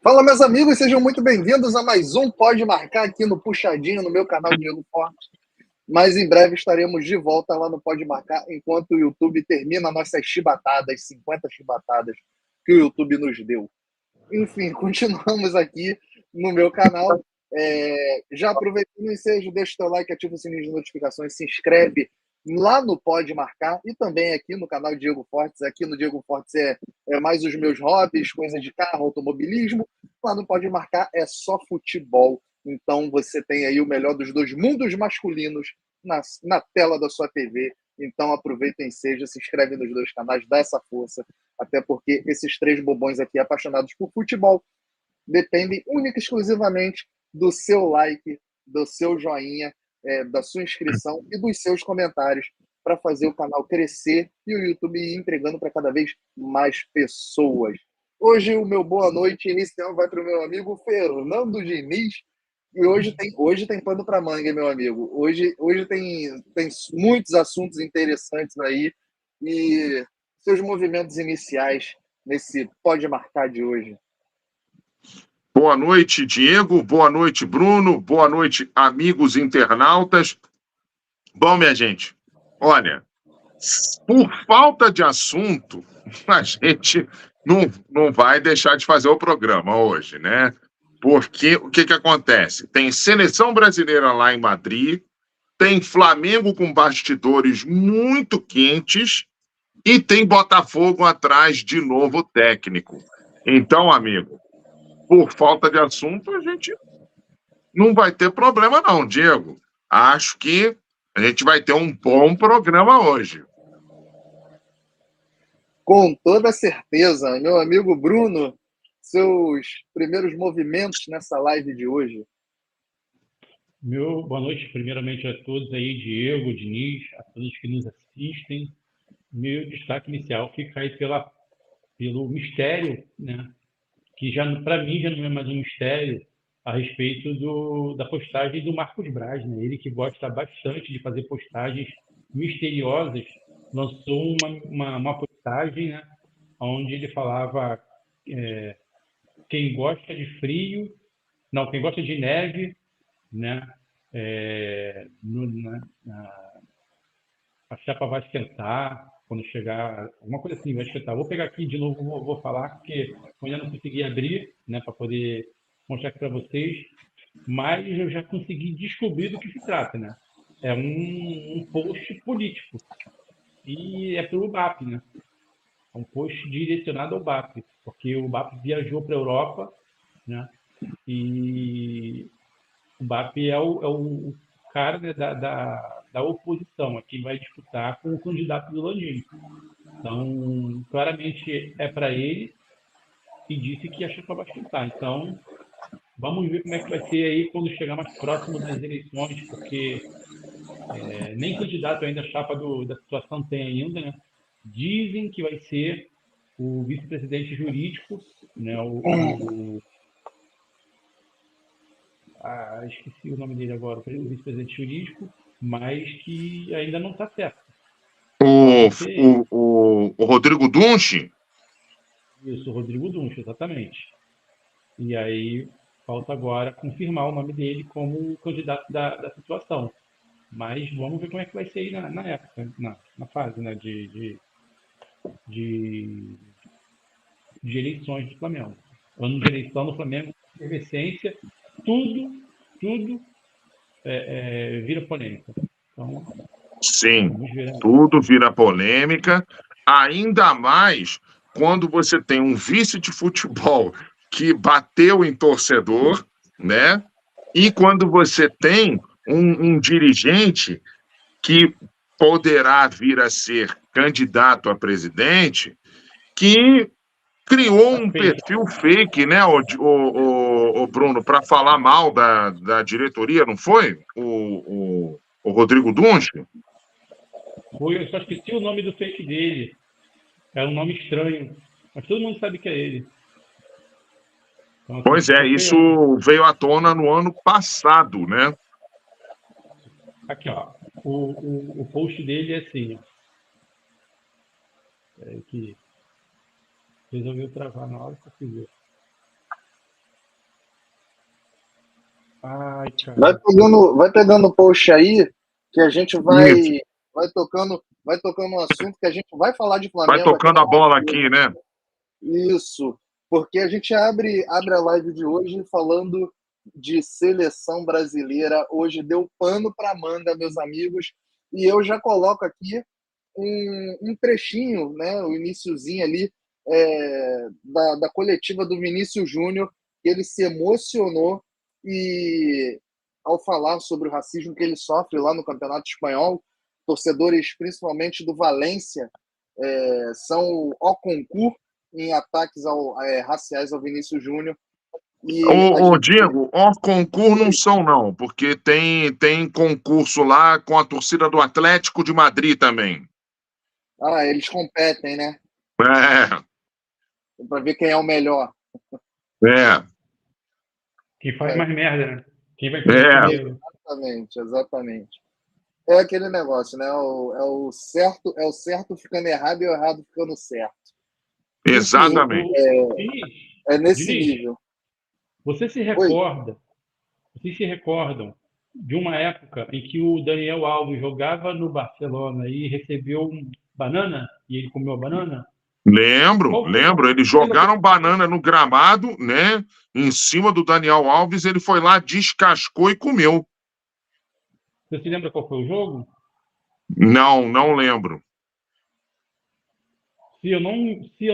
Fala, meus amigos, sejam muito bem-vindos a mais um Pode Marcar aqui no Puxadinho, no meu canal Diego Forte. Mas em breve estaremos de volta lá no Pode Marcar, enquanto o YouTube termina nossas chibatadas, 50 chibatadas que o YouTube nos deu. Enfim, continuamos aqui no meu canal. Já aproveitando o ensejo, deixa o teu like, ativa o sininho de notificações, se inscreve lá no Pode Marcar e também aqui no canal Diego Fortes. Aqui no Diego Fortes é mais os meus hobbies, coisas de carro, automobilismo. Lá no Pode Marcar é só futebol. Então você tem aí o melhor dos dois mundos masculinos na tela da sua TV. Então aproveita o ensejo, se inscreve nos dois canais, dá essa força. Até porque esses três bobões aqui apaixonados por futebol dependem única e exclusivamente do seu like, do seu joinha, da sua inscrição e dos seus comentários para fazer o canal crescer e o YouTube ir entregando para cada vez mais pessoas. Hoje o meu boa noite inicial vai para o meu amigo Fernando Diniz. E hoje tem pano para manga, meu amigo. Hoje tem muitos assuntos interessantes aí e seus movimentos iniciais nesse Pode Marcar de hoje. Boa noite, Diego. Boa noite, Bruno. Boa noite, amigos internautas. Bom, minha gente, olha, por falta de assunto, a gente não vai deixar de fazer o programa hoje, né? Porque o que acontece? Tem seleção brasileira lá em Madrid, tem Flamengo com bastidores muito quentes e tem Botafogo atrás de novo técnico. Então, amigo, por falta de assunto, a gente não vai ter problema não, Diego. Acho que a gente vai ter um bom programa hoje. Com toda certeza. Meu amigo Bruno, seus primeiros movimentos nessa live de hoje. Boa noite, primeiramente, a todos aí, Diego, Diniz, a todos que nos assistem. Meu destaque inicial fica aí pelo mistério, né? Que para mim já não é mais um mistério a respeito da postagem do Marcos Braz, né? Ele que gosta bastante de fazer postagens misteriosas, lançou uma postagem, né? Onde ele falava quem gosta de frio, não, quem gosta de neve, né? A chapa vai esquentar quando chegar, alguma coisa assim vai esquentar. Vou pegar aqui de novo, vou falar, porque eu ainda não consegui abrir, né, para poder mostrar aqui para vocês, mas eu já consegui descobrir do que se trata, né? É um post político e é pelo BAP, né? É um post direcionado ao BAP, porque o BAP viajou para a Europa, né? E o BAP é o cara, né, da oposição, aqui vai disputar com o candidato do Landim. Então, claramente é para ele e disse que a chapa vai esquentar. Então, vamos ver como é que vai ser aí quando chegar mais próximo das eleições, porque nem candidato ainda a chapa da situação tem ainda, né? Dizem que vai ser o vice-presidente jurídico, né? Esqueci o nome dele agora, o vice-presidente jurídico, mas que ainda não está certo. O Rodrigo Dunche? Isso, o Rodrigo Dunche, exatamente. E aí falta agora confirmar o nome dele como candidato da situação. Mas vamos ver como é que vai ser aí na época, na fase, né, de eleições do Flamengo. Ano de eleição no Flamengo, efervescência, tudo vira polêmica. Então, sim, tudo vira polêmica, ainda mais quando você tem um vice de futebol que bateu em torcedor, né? E quando você tem um dirigente que poderá vir a ser candidato a presidente, que criou Tá um fake. perfil fake, né, o Bruno, para falar mal da diretoria, não foi? O Rodrigo Dunche? Foi, eu só esqueci o nome do fake dele. Era um nome estranho. Mas todo mundo sabe que é ele. Então, assim, Pois é, ficou isso feião. veio à tona no ano passado, né? Aqui, ó. O post dele é assim, ó. É que resolveu travar na hora que eu fiz isso. Ai, cara. Vai pegando o post aí, que a gente Isso. vai tocando um assunto que a gente vai falar de Vai Flamengo aqui tocando na a bola live. aqui, né? Isso, porque a gente abre a live de hoje falando de seleção brasileira. Hoje deu pano para manga, meus amigos, e eu já coloco aqui um trechinho, né, o iniciozinho ali da coletiva do Vinícius Júnior, que ele se emocionou e ao falar sobre o racismo que ele sofre lá no Campeonato Espanhol, torcedores principalmente do Valência são ao concurso em ataques raciais ao Vinícius Júnior. E a Ô, gente. Diego, off concurso não são, não, porque tem concurso lá com a torcida do Atlético de Madrid também. Eles competem, né? É, Para ver quem é o melhor. é, Quem faz É, mais merda, né? Quem vai perder é, primeiro. exatamente. É aquele negócio, né? É o certo ficando errado e o errado ficando certo. Enfim, exatamente. Diniz, é nesse Diniz, nível. você se Oi. recorda, vocês se recordam de uma época em que o Daniel Alves jogava no Barcelona e recebeu banana e ele comeu a banana? Lembro, Qual foi? lembro. Eles Lembra qual jogaram banana no gramado, né? Em cima do Daniel Alves, ele foi lá, descascou e comeu. Você se lembra qual foi o jogo? Não, não lembro. Se eu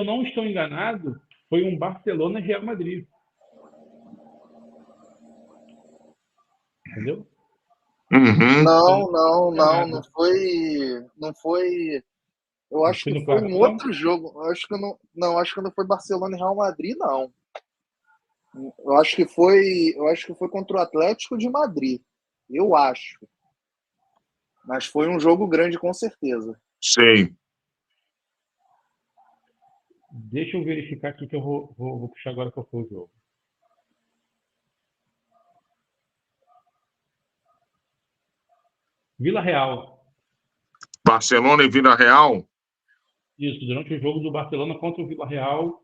não estou enganado, foi um Barcelona e Real Madrid. Entendeu? Uhum. Se eu não Não, estou não, não, não enganado. foi. Não foi. Eu Não acho foi que no foi um clássico, não? outro jogo. Eu acho que não, não, acho que não foi Barcelona e Real Madrid, não. Eu acho que foi contra o Atlético de Madrid. Eu acho. Mas foi um jogo grande, com certeza. Sei. Deixa eu verificar aqui que eu vou puxar agora qual foi o jogo. Vila Real. Barcelona e Vila Real? Isso, durante o jogo do Barcelona contra o Vila Real,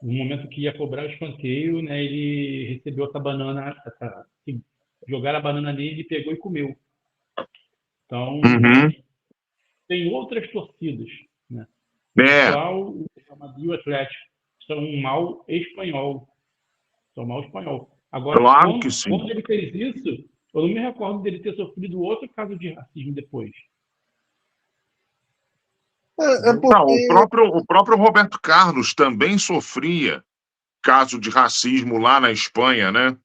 no momento que ia cobrar o escanteio, né, ele recebeu essa banana, jogaram a banana nele, pegou e comeu. Então, Uhum. tem outras torcidas, né? É, Só o Real Madrid e o Atlético são um mal espanhol. São mal espanhol. Agora, claro que sim. quando ele fez isso, eu não me recordo dele ter sofrido outro caso de racismo depois. É Entendeu? Não, porque o próprio Roberto Carlos também sofria caso de racismo lá na Espanha, né?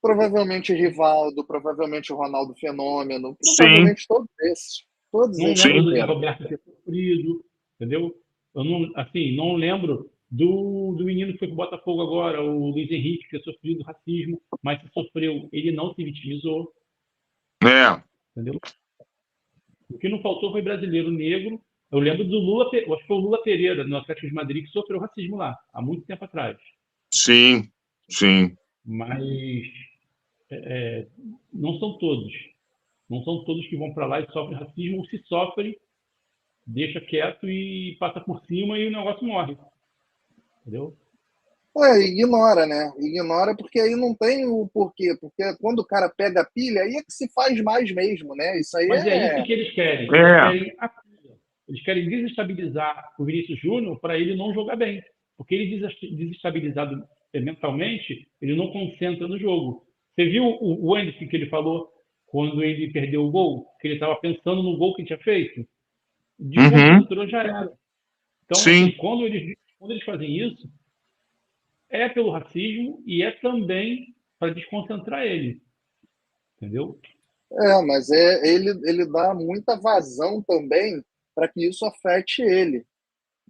provavelmente Rivaldo, provavelmente o Ronaldo Fenômeno, Sim, provavelmente todos esses. Todos Não esses lembro do sim. Zé sofreram. Roberto ter sofrido, entendeu? Eu não, assim, não lembro do menino que foi pro Botafogo agora, o Luiz Henrique, ter sofrido racismo, mas se sofreu, ele não se vitimizou, É, entendeu? O que não faltou foi brasileiro negro. Eu lembro do Lula, acho que foi o Lula Pereira, no Atlético de Madrid, que sofreu racismo lá, há muito tempo atrás. sim, sim. Mas não são todos. Não são todos que vão para lá e sofrem racismo, ou se sofrem, deixa quieto e passa por cima e o negócio morre. Entendeu? Ignora, né? Ignora porque aí não tem o porquê. Porque quando o cara pega a pilha, aí é que se faz mais mesmo, né? Isso aí Mas é isso que eles querem. Eles É, querem a pilha. Eles querem desestabilizar o Vinícius Júnior para ele não jogar bem. Porque ele desestabilizado mentalmente, ele não concentra no jogo. Você viu o Anderson que ele falou quando ele perdeu o gol? Que ele estava pensando no gol que tinha feito? uhum, Desconcentrou, já era. Então, assim, sim. quando eles fazem isso, é pelo racismo e é também para desconcentrar ele. Entendeu? mas ele dá muita vazão também para que isso afete ele.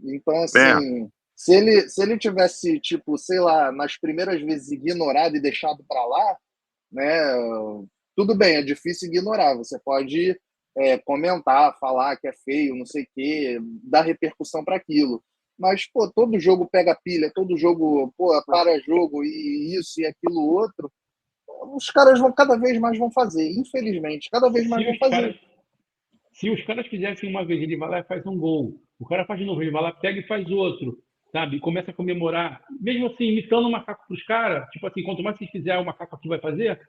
Então, É, assim, se ele tivesse, tipo, sei lá, nas primeiras vezes ignorado e deixado para lá, né? Tudo bem, é difícil ignorar. Você pode comentar, falar que é feio, não sei o quê, dar repercussão para aquilo. Mas, pô, todo jogo pega pilha, todo jogo, pô, para jogo e isso e aquilo outro. Os caras vão cada vez mais vão fazer, infelizmente, cada vez mais Se vão os fazer. caras, se os caras fizessem uma vez, ele vai lá e faz um gol. O cara faz de novo, ele vai lá, pega e faz outro, sabe? E começa a comemorar. Mesmo assim, imitando o macaco pros caras, tipo assim, quanto mais vocês fizerem, o macaco aqui vai fazer,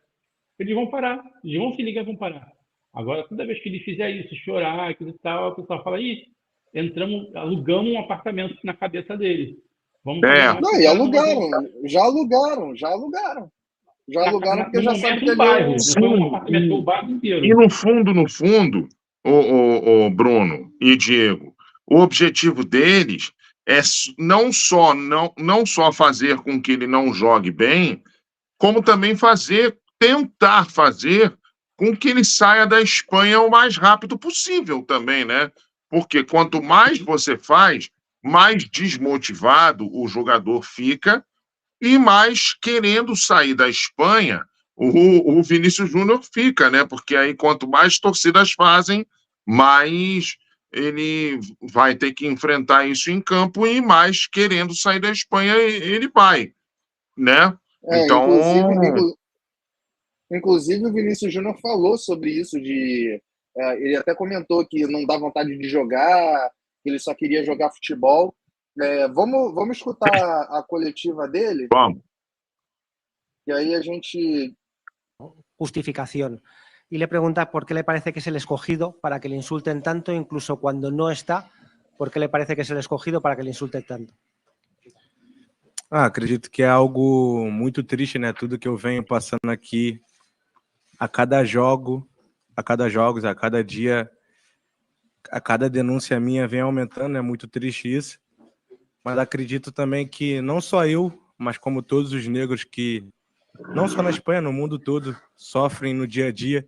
eles vão parar. Eles vão se ligar e vão parar. Agora, toda vez que ele fizer isso, chorar, e tal, o pessoal fala, ih, entramos, alugamos um apartamento na cabeça dele. Vamos fazer é. mais que Não, o e cara não vai alugaram, voltar. já alugaram, já alugaram. Já alugaram porque No já sabe momento, que um ali é bairro. o. Não foi um Sim, apartamento, foi o bairro e inteiro. no fundo, o Bruno e Diego, o objetivo deles é não só fazer com que ele não jogue bem, como também tentar fazer com que ele saia da Espanha o mais rápido possível também, né? Porque quanto mais você faz, mais desmotivado o jogador fica e mais querendo sair da Espanha o Vinícius Júnior fica, né? Porque aí quanto mais torcidas fazem, mais ele vai ter que enfrentar isso em campo e mais querendo sair da Espanha ele vai, né? É, inclusive, Então, inclusive o Vinícius Júnior falou sobre isso de. Ele até comentou que não dá vontade de jogar, que ele só queria jogar futebol. Vamos escutar a coletiva dele, vamos. e aí a gente. Justificación. Y le pregunta por qué le parece que es el escogido para que le insulten tanto, incluso cuando no está, por qué le parece que es el escogido para que le insulten tanto. Acredito que é algo muito triste, né? Tudo que eu venho passando aqui a cada jogos, a cada dia, a cada denúncia minha vem aumentando, é muito triste isso. Mas acredito também que não só eu, mas como todos os negros que, não só na Espanha, no mundo todo, sofrem no dia a dia,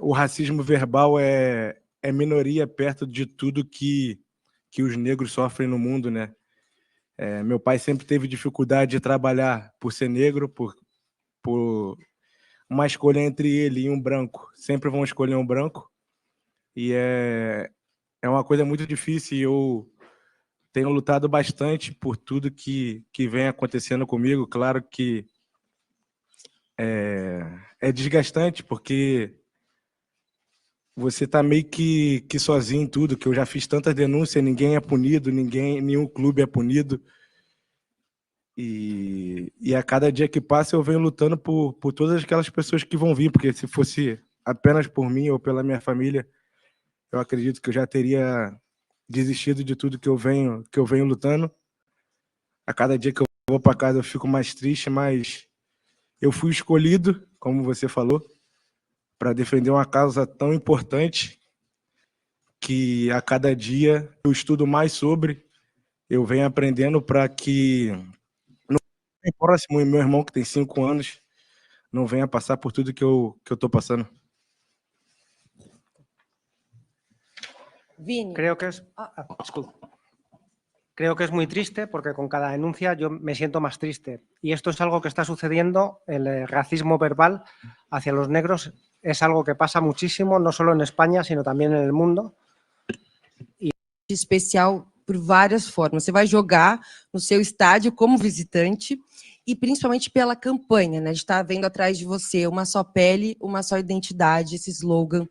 o racismo verbal é minoria perto de tudo que os negros sofrem no mundo, né? Meu pai sempre teve dificuldade de trabalhar por ser negro, por uma escolha entre ele e um branco. Sempre vão escolher um branco. E é uma coisa muito difícil e eu tenho lutado bastante por tudo que vem acontecendo comigo. Claro que é desgastante, porque você está meio que sozinho em tudo, que eu já fiz tantas denúncias, ninguém é punido, nenhum clube é punido. E a cada dia que passa eu venho lutando por todas aquelas pessoas que vão vir, porque se fosse apenas por mim ou pela minha família, eu acredito que eu já teria desistido de tudo que eu venho lutando. A cada dia que eu vou para casa eu fico mais triste, mas eu fui escolhido, como você falou, para defender uma causa tão importante que a cada dia eu estudo mais sobre, eu venho aprendendo para que o próximo, meu irmão que tem 5 anos, não venha passar por tudo que eu estou passando. Vini. Creo que es muy triste porque con cada denuncia yo me siento más triste. Y esto es algo que está sucediendo, el racismo verbal hacia los negros es algo que pasa muchísimo, no solo en España, sino también en el mundo. Especial por várias formas. Você vai jogar no seu estádio como visitante e principalmente pela campanha, né? De estar vendo atrás de você uma só pele, uma só identidade, esse slogan.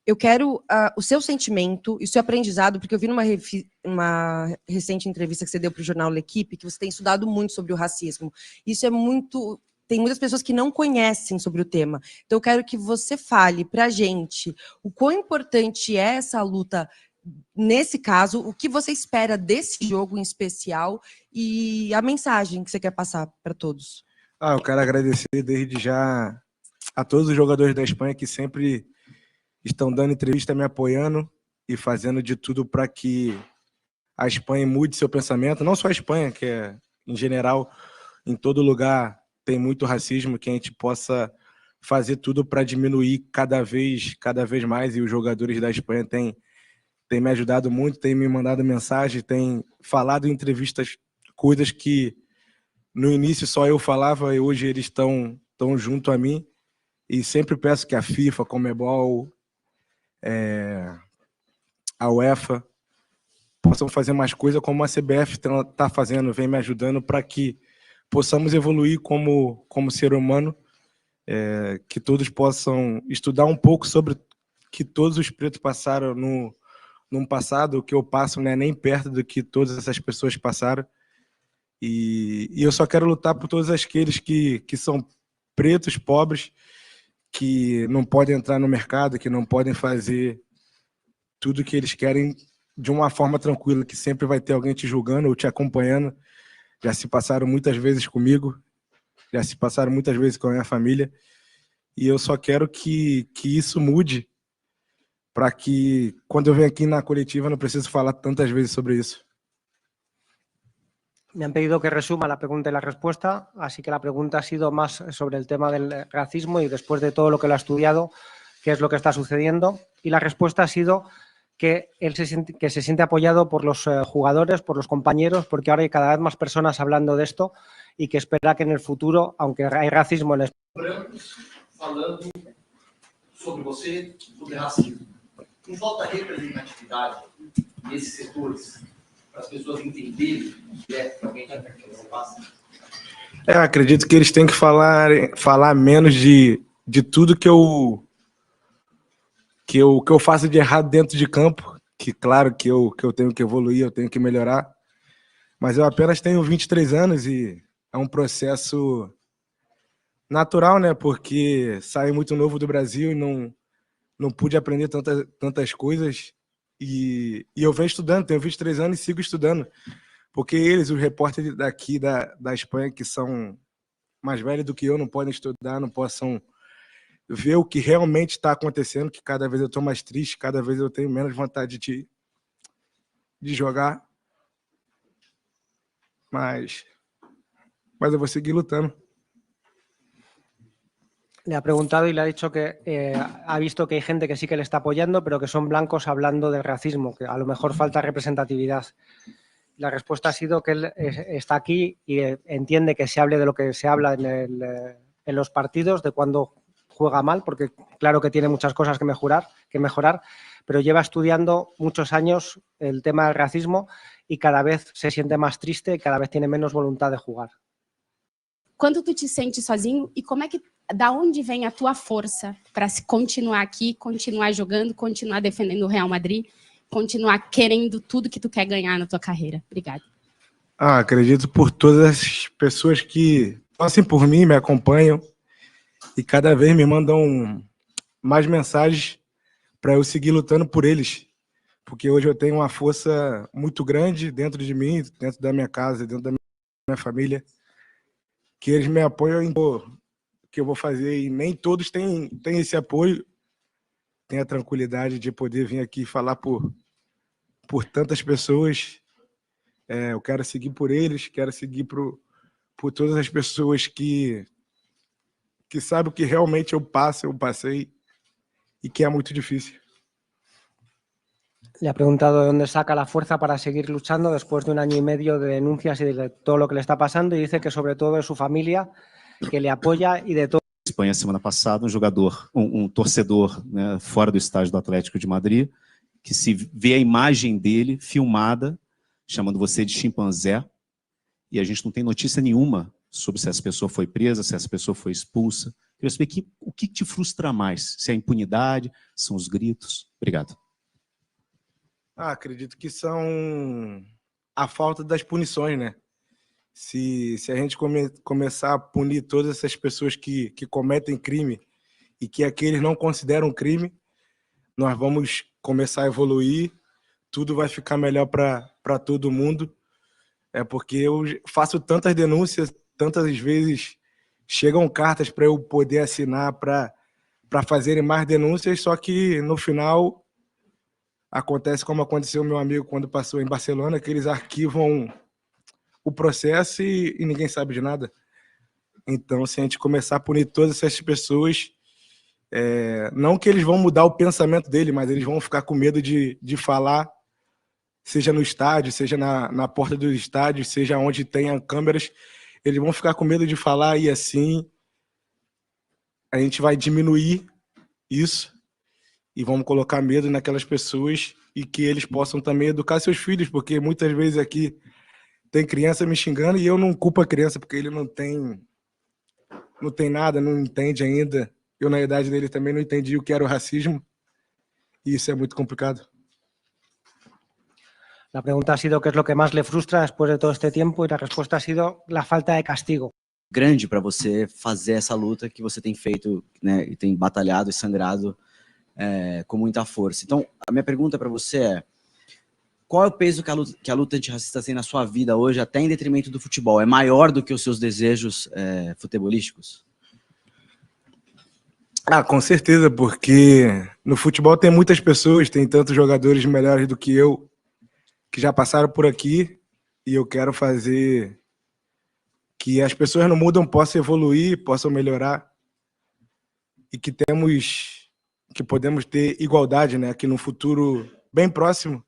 Eu quero o seu sentimento e o seu aprendizado, porque eu vi numa recente entrevista que você deu para o jornal L'Equipe, que você tem estudado muito sobre o racismo. Isso é muito... Tem muitas pessoas que não conhecem sobre o tema. Então, eu quero que você fale para a gente o quão importante é essa luta nesse caso, o que você espera desse jogo em especial e a mensagem que você quer passar para todos. Eu quero agradecer desde já a todos os jogadores da Espanha que sempre estão dando entrevista, me apoiando e fazendo de tudo para que a Espanha mude seu pensamento. Não só a Espanha, que é, em geral, em todo lugar tem muito racismo, que a gente possa fazer tudo para diminuir cada vez mais, e os jogadores da Espanha têm tem me ajudado muito, tem me mandado mensagem, tem falado em entrevistas coisas que no início só eu falava e hoje eles estão junto a mim. E sempre peço que a FIFA, a Conmebol, a UEFA possam fazer mais coisa como a CBF está fazendo, vem me ajudando para que possamos evoluir como ser humano, que todos possam estudar um pouco sobre que todos os pretos passaram num passado. O que eu passo não é nem perto do que todas essas pessoas passaram. E eu só quero lutar por todos aqueles que são pretos, pobres, que não podem entrar no mercado, que não podem fazer tudo o que eles querem de uma forma tranquila, que sempre vai ter alguém te julgando ou te acompanhando. Já se passaram muitas vezes comigo, já se passaram muitas vezes com a minha família, e eu só quero que isso mude, para que, quando eu venho aqui na coletiva, não preciso falar tantas vezes sobre isso. Me han pedido que resuma la pregunta y la respuesta, así que la pregunta ha sido más sobre el tema del racismo y después de todo lo que lo ha estudiado, qué es lo que está sucediendo. Y la respuesta ha sido que él se siente apoyado por los jugadores, por los compañeros, porque ahora hay cada vez más personas hablando de esto y que espera que en el futuro, aunque hay racismo en brancos falando sobre você, sobre racismo. Não falta representatividade nesses setores para as pessoas entenderem o que é realmente a que você passa? Eu acredito que eles têm que falar menos de tudo que eu faço de errado dentro de campo, que claro que eu tenho que evoluir, eu tenho que melhorar, mas eu apenas tenho 23 anos e é um processo natural, né? Porque saí muito novo do Brasil e não pude aprender tantas coisas. E eu venho estudando, tenho 23 anos e sigo estudando. Porque eles, os repórteres daqui da Espanha, que são mais velhos do que eu, não podem estudar, não possam ver o que realmente está acontecendo, que cada vez eu estou mais triste, cada vez eu tenho menos vontade de jogar. Mas eu vou seguir lutando. Le ha preguntado y le ha dicho que ha visto que hay gente que sí que le está apoyando, pero que son blancos hablando del racismo, que a lo mejor falta representatividad. La respuesta ha sido que él está aquí y entiende que se hable de lo que se habla en los partidos, de cuando juega mal, porque claro que tiene muchas cosas que mejorar, pero lleva estudiando muchos años el tema del racismo y cada vez se siente más triste y cada vez tiene menos voluntad de jugar. Quanto tu te sente sozinho e como é que, da onde vem a tua força para continuar aqui, continuar jogando, continuar defendendo o Real Madrid, continuar querendo tudo que tu quer ganhar na tua carreira? Obrigada. Acredito por todas as pessoas que torcem por mim, me acompanham e cada vez me mandam mais mensagens para eu seguir lutando por eles, porque hoje eu tenho uma força muito grande dentro de mim, dentro da minha casa, dentro da minha família, que eles me apoiam em tudo que eu vou fazer, e nem todos têm esse apoio, têm a tranquilidade de poder vir aqui falar por tantas pessoas. Eu quero seguir por eles, quero seguir por todas as pessoas que sabem o que realmente eu passei e que é muito difícil. Le ha preguntado de dónde saca la fuerza para seguir luchando después de 1 año y medio de denuncias y de todo lo que le está pasando, y dice que sobre todo es su familia, que le apoya y de todo. Espanha, semana passada, um torcedor, né, fora do estádio do Atlético de Madrid, que se vê a imagem dele filmada, chamando você de chimpanzé, e a gente não tem notícia nenhuma sobre se essa pessoa foi presa, se essa pessoa foi expulsa. Queria saber o que te frustra mais, se é a impunidade, são os gritos. Obrigado. Acredito que são a falta das punições, né? Se a gente começar a punir todas essas pessoas que cometem crime e que aqueles não consideram crime, nós vamos começar a evoluir, tudo vai ficar melhor para todo mundo. Porque eu faço tantas denúncias, tantas vezes chegam cartas para eu poder assinar para fazerem mais denúncias, só que no final acontece como aconteceu meu amigo quando passou em Barcelona, que eles arquivam o processo e ninguém sabe de nada. Então, se a gente começar a punir todas essas pessoas Não que eles vão mudar o pensamento dele, mas eles vão ficar com medo de falar, seja no estádio, seja na porta do estádio, seja onde tenha câmeras, eles vão ficar com medo de falar e assim a gente vai diminuir isso e vamos colocar medo naquelas pessoas e que eles possam também educar seus filhos, porque muitas vezes aqui tem criança me xingando e eu não culpo a criança, porque ele não tem nada, não entende ainda. Eu, na idade dele, também não entendi o que era o racismo y eso es muy complicado. La pregunta ha sido qué es lo que más le frustra después de todo este tiempo y la respuesta ha sido la falta de castigo. Grande para você fazer essa luta que você tem feito, né, e tem batalhado e sangrado com muita força. Então, a minha pergunta para você é: qual é o peso que a luta antirracista tem na sua vida hoje, até em detrimento do futebol? É maior do que os seus desejos futebolísticos? Com certeza, porque no futebol tem muitas pessoas, tem tantos jogadores melhores do que eu, que já passaram por aqui, e eu quero fazer que as pessoas no mundo possam evoluir, possam melhorar, e que podemos ter igualdade, né, que no futuro bem próximo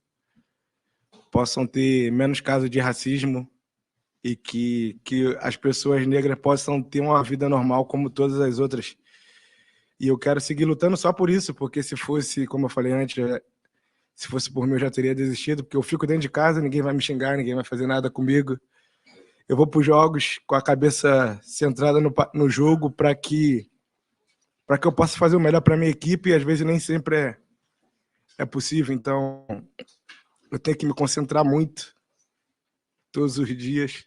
possam ter menos casos de racismo e que as pessoas negras possam ter uma vida normal como todas as outras. E eu quero seguir lutando só por isso, porque se fosse, como eu falei antes, se fosse por mim eu já teria desistido, porque eu fico dentro de casa, ninguém vai me xingar, ninguém vai fazer nada comigo. Eu vou para os jogos com a cabeça centrada no jogo para que eu possa fazer o melhor para a minha equipe, e às vezes nem sempre é possível. Então, eu tenho que me concentrar muito todos os dias.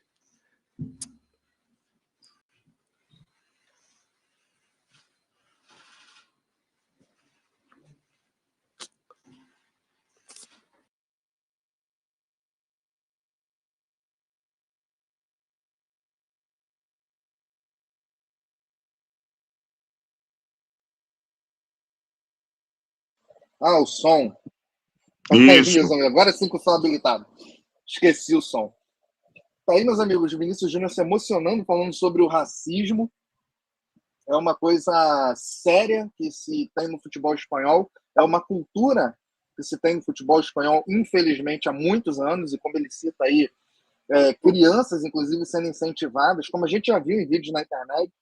O som. Aí, Isso. meus amigos, agora sim que eu sou habilitado. Esqueci o som. Tá aí, meus amigos, o Vinícius Júnior se emocionando, falando sobre o racismo. É uma coisa séria que se tem no futebol espanhol. É uma cultura que se tem no futebol espanhol, infelizmente, há muitos anos. E como ele cita aí, crianças, inclusive, sendo incentivadas, como a gente já viu em vídeos na internet,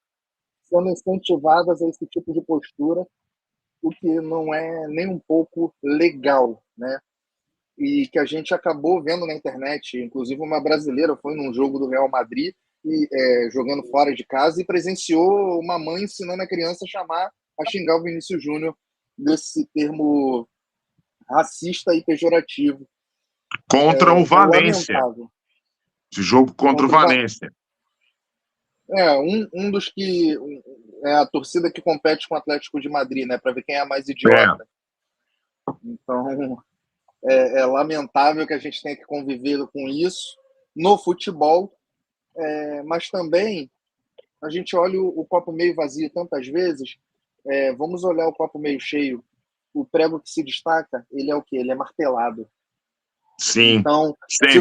sendo incentivadas a esse tipo de postura, o que não é nem um pouco legal, né? E que a gente acabou vendo na internet, inclusive uma brasileira foi num jogo do Real Madrid, jogando fora de casa, e presenciou uma mãe ensinando a criança a xingar o Vinícius Júnior desse termo racista e pejorativo. Contra o Valência. Lamentável. Esse jogo contra o Valência. Um dos que é a torcida que compete com o Atlético de Madrid, né, para ver quem é a mais idiota. Então, é lamentável que a gente tenha que conviver com isso no futebol, mas também a gente olha o copo meio vazio tantas vezes. Vamos olhar o copo meio cheio. O prego que se destaca, ele é o quê? Ele é martelado. Sim. Então, sempre.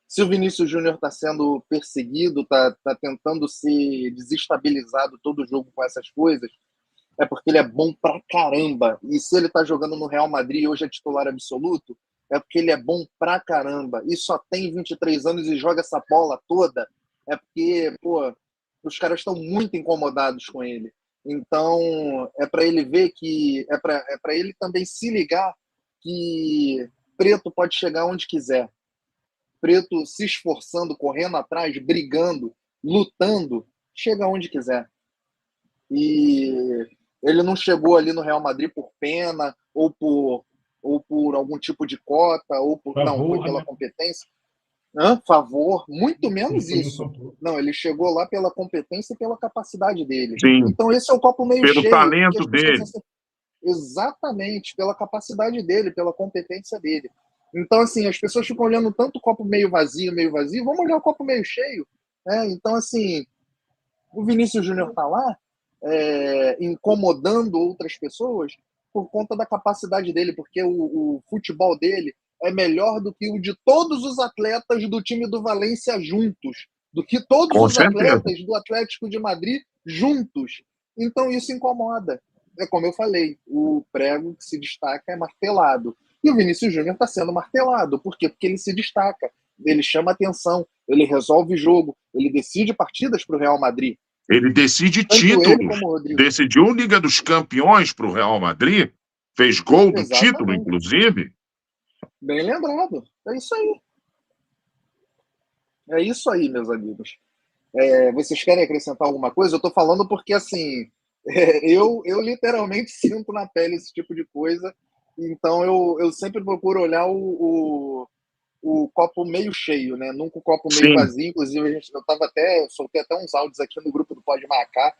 Se o Vinícius Júnior está sendo perseguido, está tentando ser desestabilizado todo jogo com essas coisas, é porque ele é bom pra caramba. E se ele está jogando no Real Madrid e hoje é titular absoluto, é porque ele é bom pra caramba. E só tem 23 anos e joga essa bola toda, é porque, os caras estão muito incomodados com ele. Então, é para ele ver que... É para ele também se ligar que preto pode chegar onde quiser. Preto se esforçando, correndo atrás, brigando, lutando, chega onde quiser. E ele não chegou ali no Real Madrid por pena, ou por algum tipo de cota, ou por foi pela competência. Favor, muito menos isso. Não, ele chegou lá pela competência e pela capacidade dele. Sim. Então esse é o copo meio cheio. Pelo talento dele. Exatamente, pela capacidade dele, pela competência dele. Então, assim, as pessoas ficam olhando tanto o copo meio vazio, vamos olhar o copo meio cheio. Então, assim, o Vinícius Júnior está lá incomodando outras pessoas por conta da capacidade dele, porque o futebol dele é melhor do que o de todos os atletas do time do Valência juntos, do que todos os atletas do Atlético de Madrid juntos. Então, isso incomoda. é como eu falei, o prego que se destaca é martelado. E o Vinícius Júnior está sendo martelado. Por quê? Porque ele se destaca, ele chama atenção, ele resolve jogo, ele decide partidas para o Real Madrid. Ele decide Tanto ele títulos. como o Rodrigo. Decidiu Liga dos Campeões para o Real Madrid. Fez gol do título, Exatamente. inclusive. Bem lembrado. É isso aí. É isso aí, meus amigos. Vocês querem acrescentar alguma coisa? Eu estou falando porque, assim, eu literalmente sinto na pele esse tipo de coisa. Então, eu sempre procuro olhar o copo meio cheio, né? Nunca o copo meio Sim. vazio. Inclusive, eu soltei até uns áudios aqui no grupo do Pode Marcar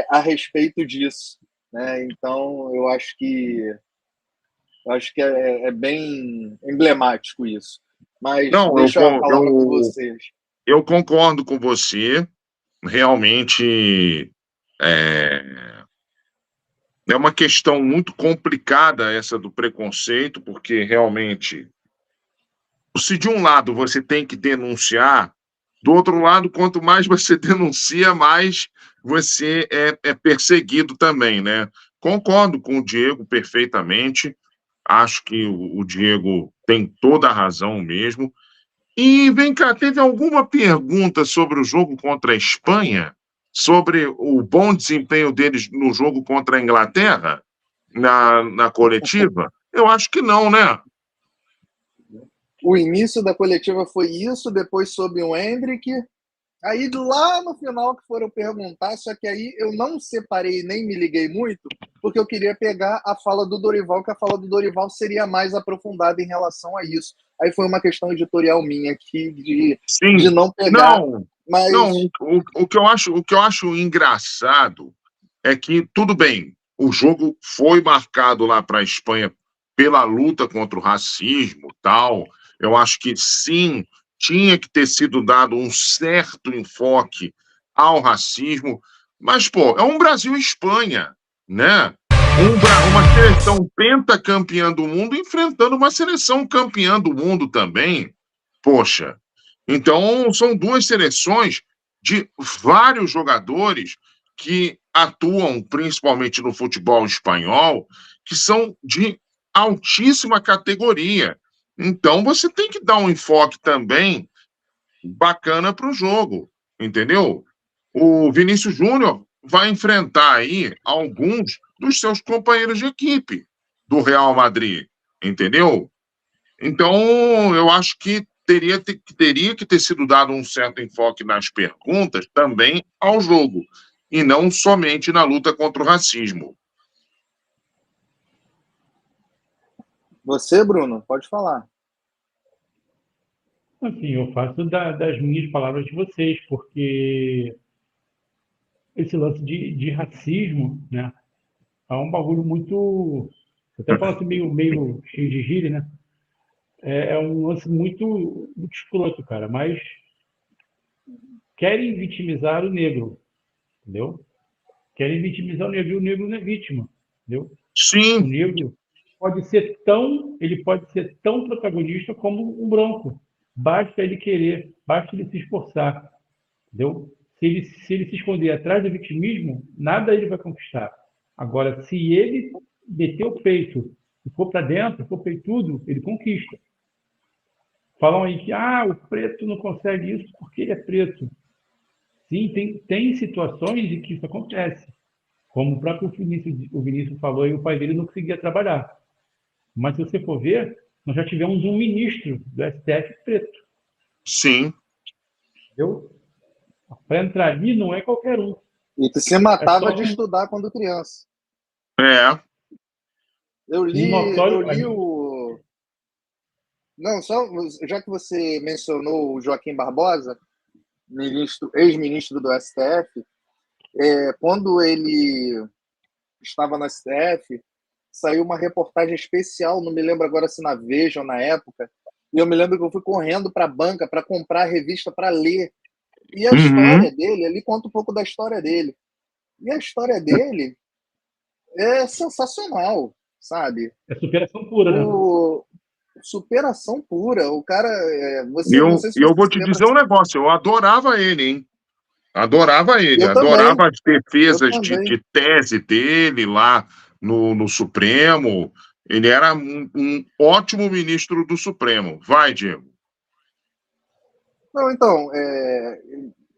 a respeito disso, né? Então, eu acho que é bem emblemático isso. Mas Não, deixa eu falar com vocês. Eu concordo com você. Realmente é uma questão muito complicada essa do preconceito, porque realmente, se de um lado você tem que denunciar, do outro lado, quanto mais você denuncia, mais você é perseguido também, né? Concordo com o Diego perfeitamente. Acho que o Diego tem toda a razão mesmo. E vem cá, teve alguma pergunta sobre o jogo contra a Espanha? Sobre o bom desempenho deles no jogo contra a Inglaterra? Na coletiva? Eu acho que não, né? O início da coletiva foi isso, depois sobre o Endrick. Aí lá no final que foram perguntar, só que aí eu não separei nem me liguei muito, porque eu queria pegar a fala do Dorival, que a fala do Dorival seria mais aprofundada em relação a isso. Aí foi uma questão editorial minha aqui de não pegar. Não, o que eu acho engraçado é que, tudo bem, o jogo foi marcado lá para a Espanha pela luta contra o racismo, tal. Eu acho que sim, tinha que ter sido dado um certo enfoque ao racismo, mas, pô, é um Brasil e Espanha, né? Uma seleção pentacampeã do mundo enfrentando uma seleção campeã do mundo também. Poxa, então são duas seleções de vários jogadores que atuam principalmente no futebol espanhol, que são de altíssima categoria. Então você tem que dar um enfoque também bacana para o jogo, entendeu? O Vinícius Júnior vai enfrentar aí alguns dos seus companheiros de equipe do Real Madrid, entendeu? Então, eu acho que teria que ter sido dado um certo enfoque nas perguntas também ao jogo, e não somente na luta contra o racismo. Você, Bruno, pode falar. Assim, eu faço das minhas palavras de vocês, porque esse lance de racismo, né, é um bagulho muito... Até falo assim, meio cheio de gíria, né? É um lance muito escroto, cara, mas querem vitimizar o negro, entendeu? Querem vitimizar o negro, e o negro não é vítima, entendeu? Sim. O negro ele pode ser tão protagonista como um branco. Basta ele querer, basta ele se esforçar, entendeu? Se ele se esconder atrás do vitimismo, nada ele vai conquistar. Agora, se ele meter o peito e for para dentro, for peitudo, ele conquista. Falam aí que o preto não consegue isso porque ele é preto. Sim, tem situações em que isso acontece. Como o próprio Vinícius falou, e o pai dele não conseguia trabalhar. Mas se você for ver, nós já tivemos um ministro do STF preto. Sim. Entendeu? Para entrar ali não é qualquer um. E tu se matava de estudar quando criança. Eu li o... Não, só já que você mencionou o Joaquim Barbosa, ex-ministro do STF, quando ele estava no STF, saiu uma reportagem especial, não me lembro agora se na Veja ou na época, e eu me lembro que eu fui correndo para a banca para comprar a revista para ler. E a história dele, ele conta um pouco da história dele. E a história dele é sensacional, sabe? É superação pura, né? Superação pura. O cara... eu vou te dizer um negócio, eu adorava ele, hein? Adorava ele, Eu também, adorava as eu defesas também. de tese dele lá no Supremo. Ele era um ótimo ministro do Supremo. Vai, Diego. Não, então,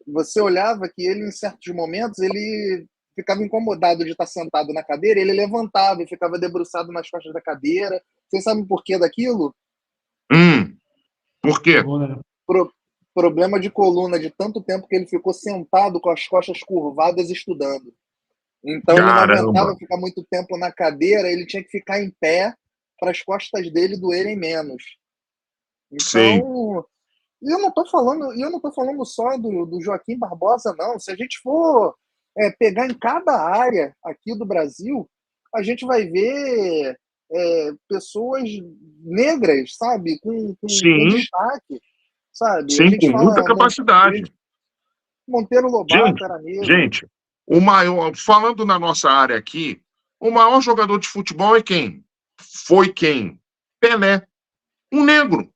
você olhava que ele, em certos momentos, ele ficava incomodado de estar sentado na cadeira, ele levantava e ficava debruçado nas costas da cadeira. Vocês sabem por que daquilo? Por quê? Problema de coluna, de tanto tempo que ele ficou sentado com as costas curvadas estudando. Então ele não aguentava ficar muito tempo na cadeira, ele tinha que ficar em pé para as costas dele doerem menos. Então, e eu não estou falando só do Joaquim Barbosa, não. Se a gente for pegar em cada área aqui do Brasil, a gente vai ver pessoas negras, sabe, com destaque, sabe? Sim, com muita capacidade. Monteiro Lobato era negro. Gente, falando na nossa área aqui, o maior jogador de futebol é quem? Foi quem? Pelé. Um negro.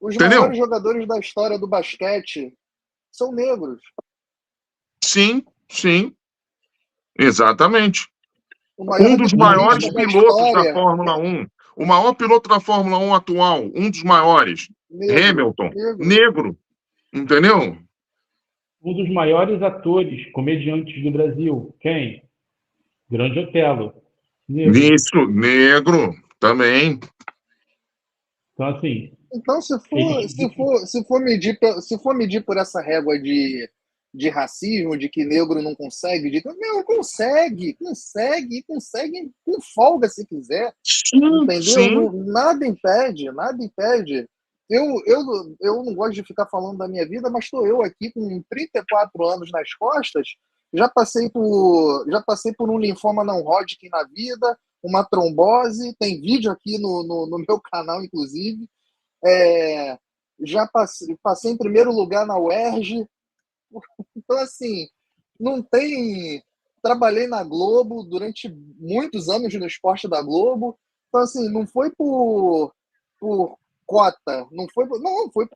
Os maiores jogadores da história do basquete são negros. Sim. Exatamente. Um dos maiores pilotos da Fórmula 1. O maior piloto da Fórmula 1 atual, um dos maiores. Hamilton. Negro. Entendeu? Um dos maiores atores, comediantes do Brasil. Quem? Grande Otelo. Negro. Isso, negro também. Então, assim... Então, se for medir por essa régua de racismo, de que negro não consegue, não, consegue com folga se quiser. Entendeu? Sim. Nada impede. Eu não gosto de ficar falando da minha vida, mas estou eu aqui com 34 anos nas costas, já passei por um linfoma não Hodgkin na vida, uma trombose, tem vídeo aqui no meu canal, inclusive. Já passei em primeiro lugar na UERJ. Então, assim, não tem... Trabalhei na Globo durante muitos anos no esporte da Globo. Então, assim, não foi por cota, não foi por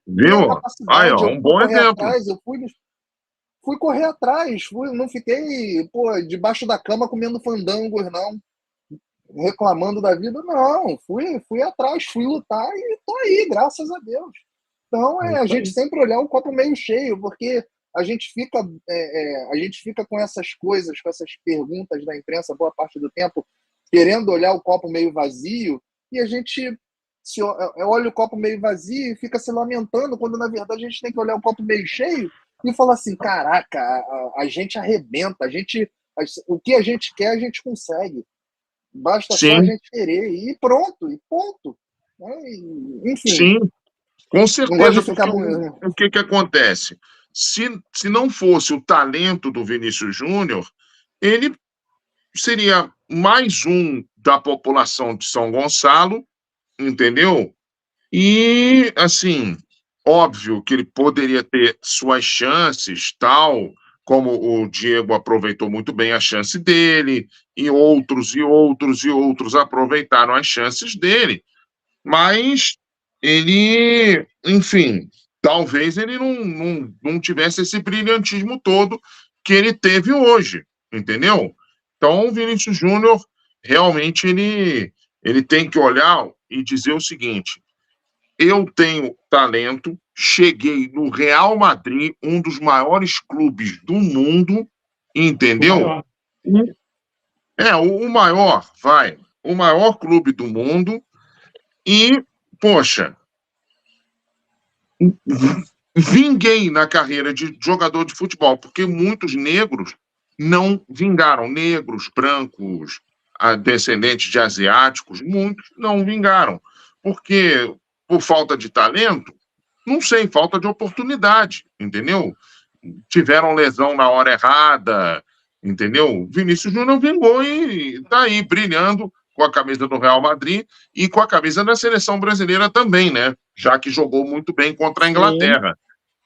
minha capacidade. Um bom exemplo. Atrás, eu fui correr atrás, não fiquei debaixo da cama comendo fandangos, não, reclamando da vida, não. Fui atrás, fui lutar e tô aí, graças a Deus. Então, a gente sempre olhar o copo meio cheio, porque a gente fica com essas coisas, com essas perguntas da imprensa boa parte do tempo, querendo olhar o copo meio vazio, e a gente olha o copo meio vazio e fica se lamentando, quando na verdade a gente tem que olhar o copo meio cheio e falar assim, caraca, a gente arrebenta, o que a gente quer a gente consegue, basta só a gente querer, e pronto, e ponto. Enfim. Sim, com certeza, porque o que acontece? Se não fosse o talento do Vinícius Júnior, ele seria mais um da população de São Gonçalo, entendeu? E, assim, óbvio que ele poderia ter suas chances, tal, como o Diego aproveitou muito bem a chance dele, e outros aproveitaram as chances dele, mas ele, enfim... Talvez ele não tivesse esse brilhantismo todo que ele teve hoje, entendeu? Então, o Vinícius Júnior, realmente, ele tem que olhar e dizer o seguinte, eu tenho talento, cheguei no Real Madrid, um dos maiores clubes do mundo, entendeu? O maior clube do mundo, e, poxa... vinguei na carreira de jogador de futebol, porque muitos negros não vingaram. Negros, brancos, descendentes de asiáticos, muitos não vingaram. Porque, por falta de talento, não sei, falta de oportunidade, entendeu? Tiveram lesão na hora errada, entendeu? Vinícius Júnior vingou e está aí, brilhando com a camisa do Real Madrid e com a camisa da seleção brasileira também, né? Já que jogou muito bem contra a Inglaterra.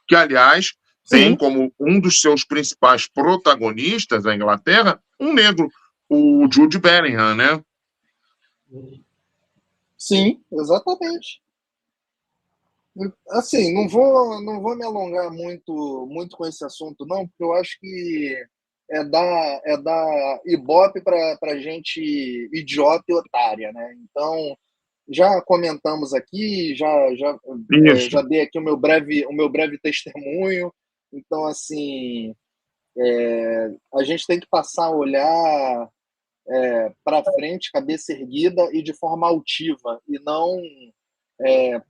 Que, aliás, tem como um dos seus principais protagonistas, a Inglaterra, um negro, o Jude Bellingham, né? Sim, exatamente. Assim, não vou me alongar muito com esse assunto, não, porque eu acho que é dar ibope para gente idiota e otária, né? Então, já comentamos aqui, Isso. já dei aqui o meu breve testemunho. Então, assim, a gente tem que passar a olhar para frente, cabeça erguida e de forma altiva, e não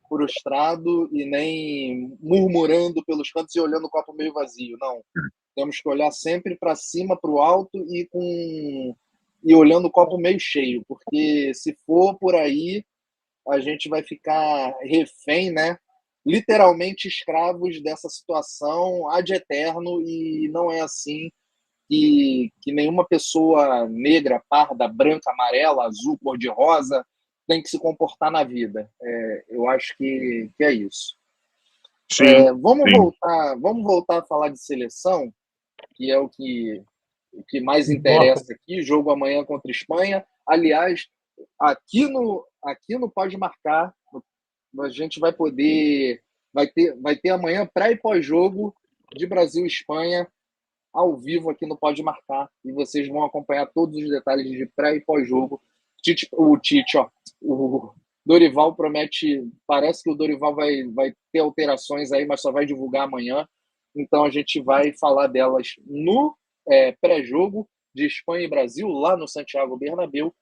frustrado e nem murmurando pelos cantos e olhando o copo meio vazio. Não. Temos que olhar sempre para cima, para o alto e olhando o copo meio cheio, porque se for por aí, a gente vai ficar refém, né? Literalmente escravos dessa situação ad eterno, e não é assim que nenhuma pessoa negra, parda, branca, amarela, azul, cor-de-rosa tem que se comportar na vida. Eu acho que é isso. Sim, Vamos sim. voltar a falar de seleção, que é o que mais Importa. interessa aqui. Jogo amanhã contra a Espanha. Aliás, aqui no Pode Marcar, a gente vai ter amanhã pré e pós-jogo de Brasil e Espanha ao vivo aqui no Pode Marcar, e vocês vão acompanhar todos os detalhes de pré e pós-jogo. O Dorival promete, parece que o Dorival vai ter alterações aí, mas só vai divulgar amanhã. Então a gente vai falar delas no pré-jogo de Espanha e Brasil, lá no Santiago Bernabéu.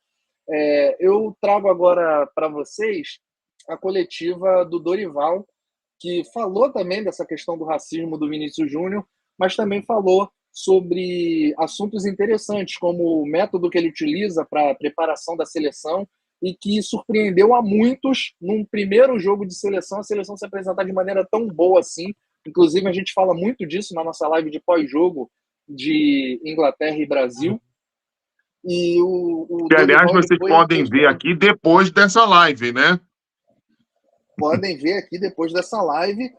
Eu trago agora para vocês a coletiva do Dorival, que falou também dessa questão do racismo do Vinícius Júnior, mas também falou sobre assuntos interessantes, como o método que ele utiliza para a preparação da seleção, e que surpreendeu a muitos num primeiro jogo de seleção, a seleção se apresentar de maneira tão boa assim. Inclusive, a gente fala muito disso na nossa live de pós-jogo de Inglaterra e Brasil. E o Que, aliás, Dorival, ele vocês foi podem ver aqui depois dessa live, né? podem ver aqui depois dessa live.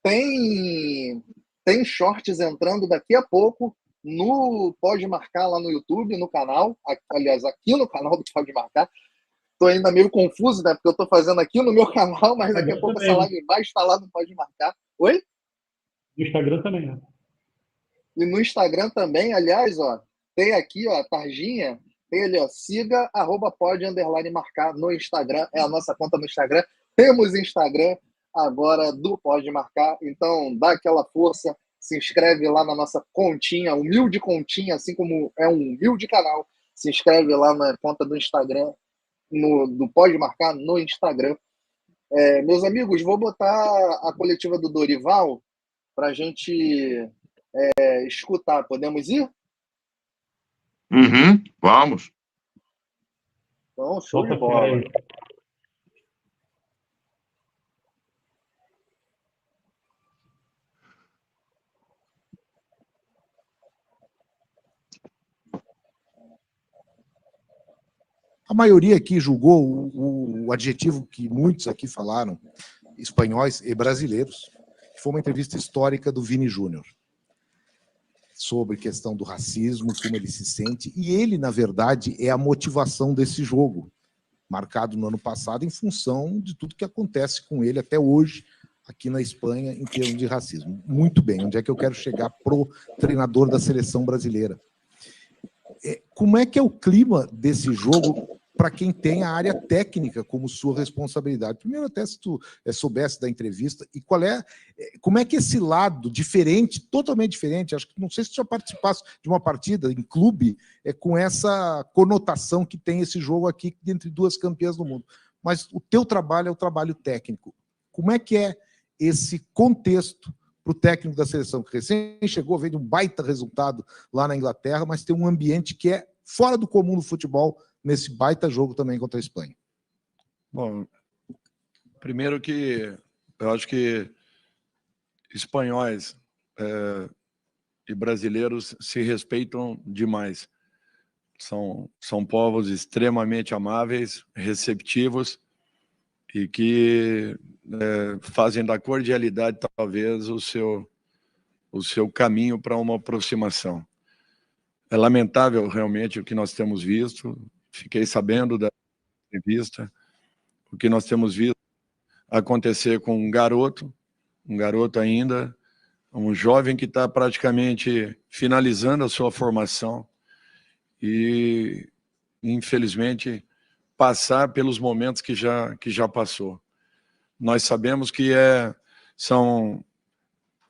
Tem shorts entrando daqui a pouco no Pode Marcar lá no YouTube, no canal. Aliás, aqui no canal do Pode Marcar. Estou ainda meio confuso, né? Porque eu estou fazendo aqui no meu canal, mas daqui a pouco essa live vai estar lá no Pode Marcar. Oi? No Instagram também, né? E no Instagram também, aliás, ó, tem aqui, ó, a tarjinha, tem ali, ó, siga @pode_marcar no Instagram, é a nossa conta no Instagram. Temos Instagram agora do Pode Marcar, então dá aquela força, se inscreve lá na nossa continha, humilde continha, assim como é um humilde canal, se inscreve lá na conta do Instagram, do Pode Marcar no Instagram. Meus amigos, vou botar a coletiva do Dorival para a gente escutar. Podemos ir? Uhum, vamos. Então, show de Solta a fera bola. aí. A maioria aqui julgou o adjetivo que muitos aqui falaram, espanhóis e brasileiros, que foi uma entrevista histórica do Vini Júnior, sobre questão do racismo, como ele se sente, e ele, na verdade, é a motivação desse jogo, marcado no ano passado, em função de tudo que acontece com ele até hoje, aqui na Espanha, em termos de racismo. Muito bem, onde é que eu quero chegar pro treinador da seleção brasileira? Como é que é o clima desse jogo para quem tem a área técnica como sua responsabilidade? Primeiro, até se tu soubesse da entrevista, e como é que esse lado diferente, totalmente diferente, acho que não sei se tu já participasse de uma partida em clube, com essa conotação que tem esse jogo aqui entre duas campeãs do mundo, mas o teu trabalho é o trabalho técnico. Como é que é esse contexto para o técnico da seleção, que recém chegou, veio de um baita resultado lá na Inglaterra, mas tem um ambiente que é fora do comum do futebol, nesse baita jogo também contra a Espanha? Bom, primeiro que eu acho que espanhóis e brasileiros se respeitam demais. São povos extremamente amáveis, receptivos, e que fazem da cordialidade talvez o seu caminho para uma aproximação. É lamentável realmente o que nós temos visto, fiquei sabendo da entrevista, o que nós temos visto acontecer com um garoto ainda, um jovem que está praticamente finalizando a sua formação e, infelizmente, passar pelos momentos que já passou. Nós sabemos que são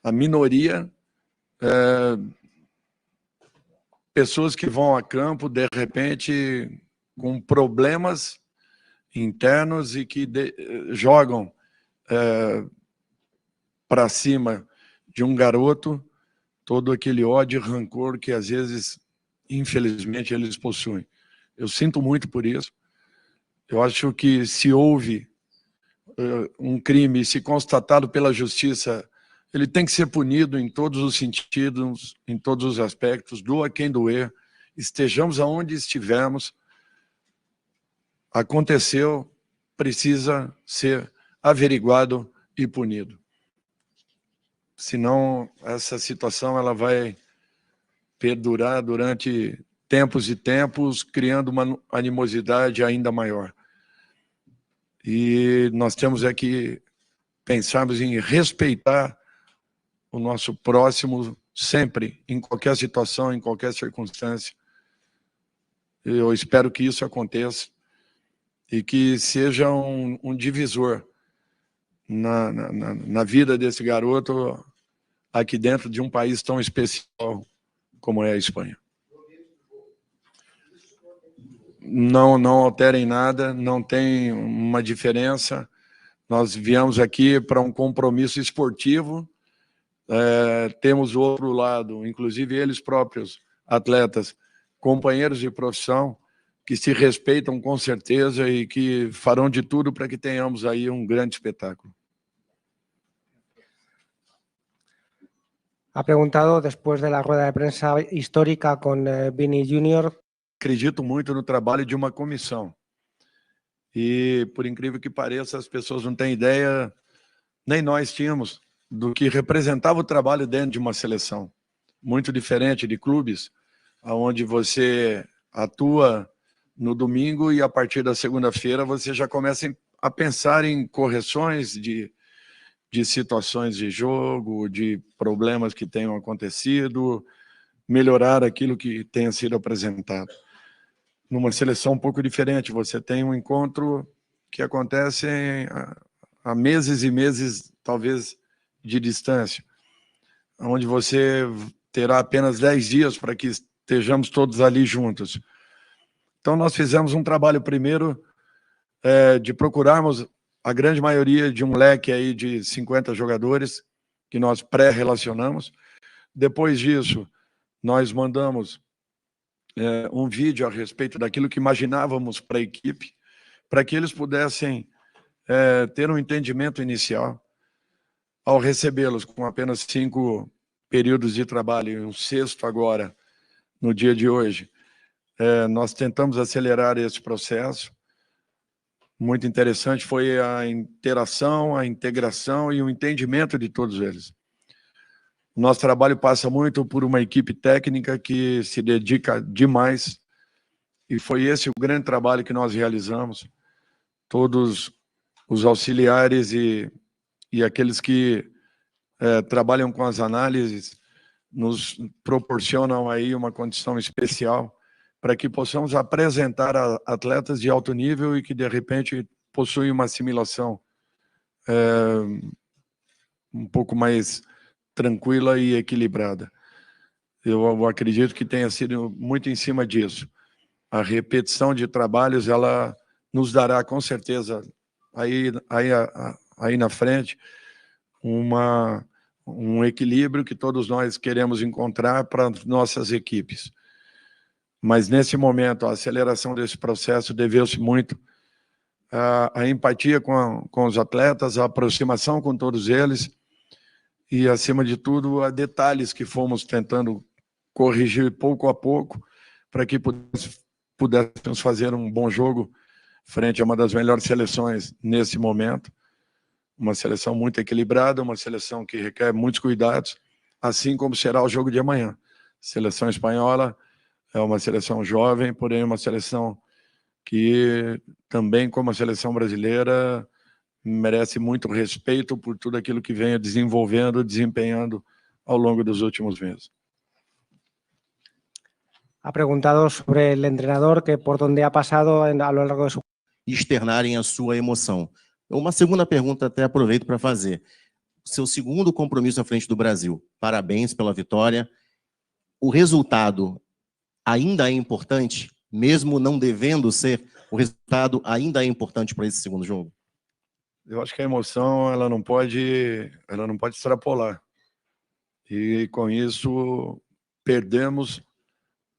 a minoria, pessoas que vão a campo, de repente, com problemas internos e que jogam para cima de um garoto todo aquele ódio e rancor que, às vezes, infelizmente, eles possuem. Eu sinto muito por isso. Eu acho que se houve um crime, se constatado pela justiça, ele tem que ser punido em todos os sentidos, em todos os aspectos, doa quem doer, estejamos aonde estivermos, aconteceu, precisa ser averiguado e punido. Senão, essa situação ela vai perdurar durante tempos e tempos, criando uma animosidade ainda maior. E nós temos que pensarmos em respeitar o nosso próximo sempre, em qualquer situação, em qualquer circunstância. Eu espero que isso aconteça e que seja um divisor na vida desse garoto aqui dentro de um país tão especial como é a Espanha. Não altera em nada, não tem uma diferença. Nós viemos aqui para um compromisso esportivo, temos o outro lado, inclusive eles próprios, atletas, companheiros de profissão, que se respeitam com certeza e que farão de tudo para que tenhamos aí um grande espetáculo. Ha preguntado, después de la rueda de prensa histórica con Vini Jr. Acredito muito no trabalho de uma comissão. E, por incrível que pareça, as pessoas não têm ideia, nem nós tínhamos, do que representava o trabalho dentro de uma seleção. Muito diferente de clubes, onde você atua no domingo e, a partir da segunda-feira, você já começa a pensar em correções de situações de jogo, de problemas que tenham acontecido, melhorar aquilo que tenha sido apresentado. Numa seleção um pouco diferente, você tem um encontro que acontece há meses e meses, talvez, de distância, onde você terá apenas 10 dias para que estejamos todos ali juntos. Então, nós fizemos um trabalho primeiro de procurarmos a grande maioria de um leque aí de 50 jogadores que nós pré-relacionamos. Depois disso, nós mandamos um vídeo a respeito daquilo que imaginávamos para a equipe, para que eles pudessem ter um entendimento inicial. Ao recebê-los com apenas 5 períodos de trabalho e um sexto agora, no dia de hoje, nós tentamos acelerar esse processo. Muito interessante foi a interação, a integração e o entendimento de todos eles. Nosso trabalho passa muito por uma equipe técnica que se dedica demais, e foi esse o grande trabalho que nós realizamos. Todos os auxiliares e aqueles que trabalham com as análises nos proporcionam aí uma condição especial para que possamos apresentar atletas de alto nível e que, de repente, possuem uma assimilação um pouco mais tranquila e equilibrada. Eu acredito que tenha sido muito em cima disso. A repetição de trabalhos, ela nos dará, com certeza, aí na frente, um equilíbrio que todos nós queremos encontrar para nossas equipes. Mas, nesse momento, a aceleração desse processo deveu-se muito à empatia com os atletas, à aproximação com todos eles e, acima de tudo, a detalhes que fomos tentando corrigir pouco a pouco para que pudéssemos fazer um bom jogo frente a uma das melhores seleções nesse momento. Uma seleção muito equilibrada, uma seleção que requer muitos cuidados, assim como será o jogo de amanhã. A seleção espanhola é uma seleção jovem, porém uma seleção que também, como a seleção brasileira, merece muito respeito por tudo aquilo que vem desenvolvendo, desempenhando ao longo dos últimos meses. Ha preguntado sobre el entrenador, que por dónde ha pasado a lo largo de su... Externarem a sua emoção. Uma segunda pergunta, até aproveito para fazer. Seu segundo compromisso à frente do Brasil. Parabéns pela vitória. O resultado ainda é importante, mesmo não devendo ser, o resultado ainda é importante para esse segundo jogo? Eu acho que a emoção ela não pode extrapolar. E com isso perdemos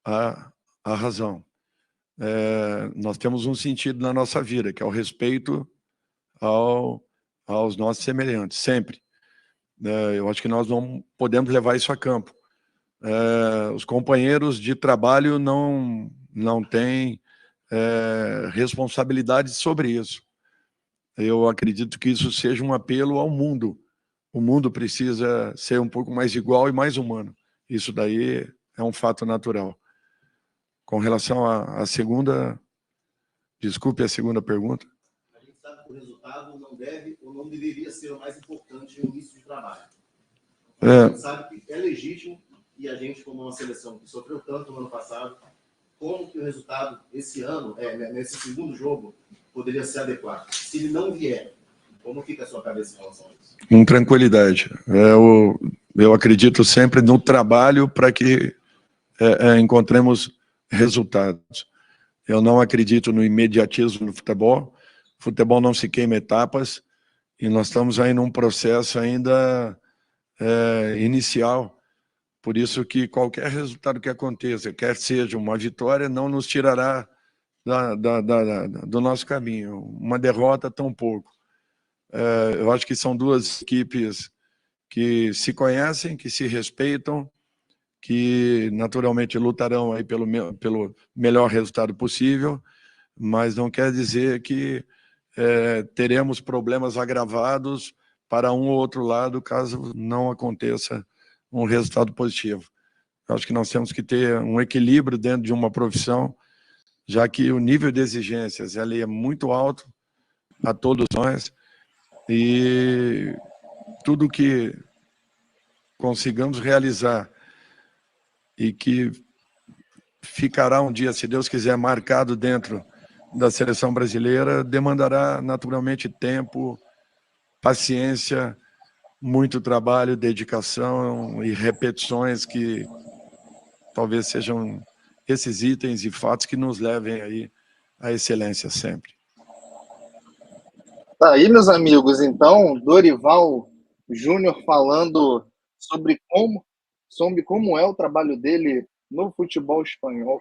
a razão. Nós temos um sentido na nossa vida, que é o respeito aos nossos semelhantes, sempre. Eu acho que nós não podemos levar isso a campo. Os companheiros de trabalho não têm responsabilidade sobre isso. Eu acredito que isso seja um apelo ao mundo. O mundo precisa ser um pouco mais igual e mais humano. Isso daí é um fato natural. Com relação à segunda... Desculpe a segunda pergunta. A gente sabe que o resultado não deve ou não deveria ser o mais importante no início de trabalho. A gente sabe que é legítimo e a gente, como uma seleção que sofreu tanto no ano passado, como que o resultado esse ano, nesse segundo jogo, poderia ser adequado? Se ele não vier, como fica a sua cabeça em relação a isso? Com tranquilidade. Eu acredito sempre no trabalho para que encontremos resultados. Eu não acredito no imediatismo no futebol. O futebol não se queima etapas e nós estamos aí num processo ainda inicial. Por isso que qualquer resultado que aconteça, quer seja uma vitória, não nos tirará do nosso caminho. Uma derrota, tão pouco. Eu acho que são duas equipes que se conhecem, que se respeitam, que naturalmente lutarão aí pelo melhor resultado possível, mas não quer dizer que teremos problemas agravados para um ou outro lado, caso não aconteça um resultado positivo. Eu acho que nós temos que ter um equilíbrio dentro de uma profissão, já que o nível de exigências é muito alto a todos nós, e tudo que consigamos realizar e que ficará um dia, se Deus quiser, marcado dentro da seleção brasileira, demandará naturalmente tempo, paciência, muito trabalho, dedicação e repetições, que talvez sejam esses itens e fatos que nos levem aí à excelência sempre. Tá aí, meus amigos, então, Dorival Júnior falando sobre como é o trabalho dele no futebol espanhol,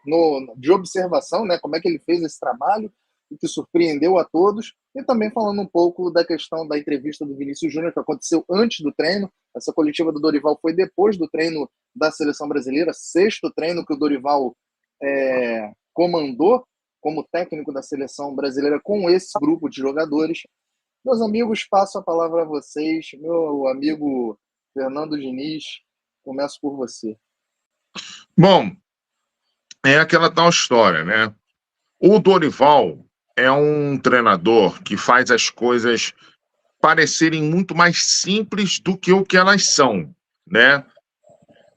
de observação, né? Como é que ele fez esse trabalho e que surpreendeu a todos, e também falando um pouco da questão da entrevista do Vinícius Júnior, que aconteceu antes do treino. Essa coletiva do Dorival foi depois do treino da seleção brasileira, sexto treino que o Dorival comandou como técnico da seleção brasileira com esse grupo de jogadores. Meus amigos, passo a palavra a vocês. Meu amigo Fernando Diniz, começo por você. Bom, é aquela tal história, né? O Dorival é um treinador que faz as coisas parecerem muito mais simples do que o que elas são, né?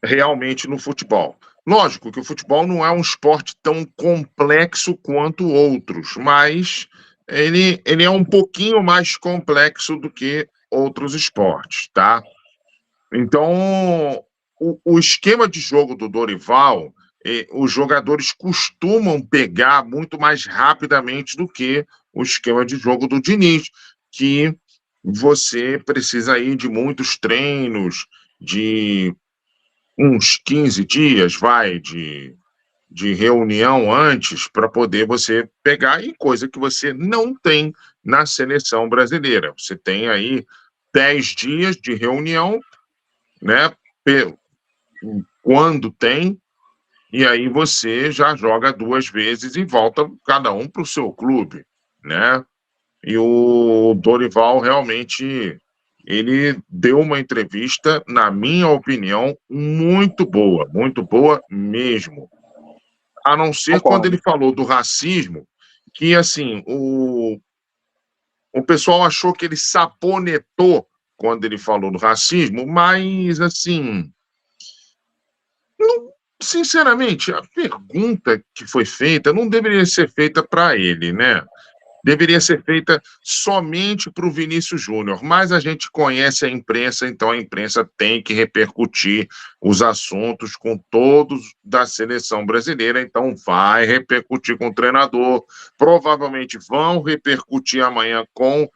Realmente no futebol. Lógico que o futebol não é um esporte tão complexo quanto outros, mas ele é um pouquinho mais complexo do que outros esportes, tá? Então, o esquema de jogo do Dorival, os jogadores costumam pegar muito mais rapidamente do que o esquema de jogo do Diniz, que você precisa ir de muitos treinos, de uns 15 dias, de reunião antes, para poder você pegar, e coisa que você não tem na seleção brasileira. Você tem aí 10 dias de reunião, né? Quando tem, e aí você já joga 2 vezes e volta cada um para o seu clube, né? E o Dorival realmente, ele deu uma entrevista, na minha opinião, muito boa mesmo. A não ser quando ele falou do racismo, que assim, o pessoal achou que ele saponetou quando ele falou do racismo, mas, assim, sinceramente, a pergunta que foi feita não deveria ser feita para ele, né? Deveria ser feita somente para o Vinícius Júnior, mas a gente conhece a imprensa, então a imprensa tem que repercutir os assuntos com todos da seleção brasileira, então vai repercutir com o treinador, provavelmente vão repercutir amanhã com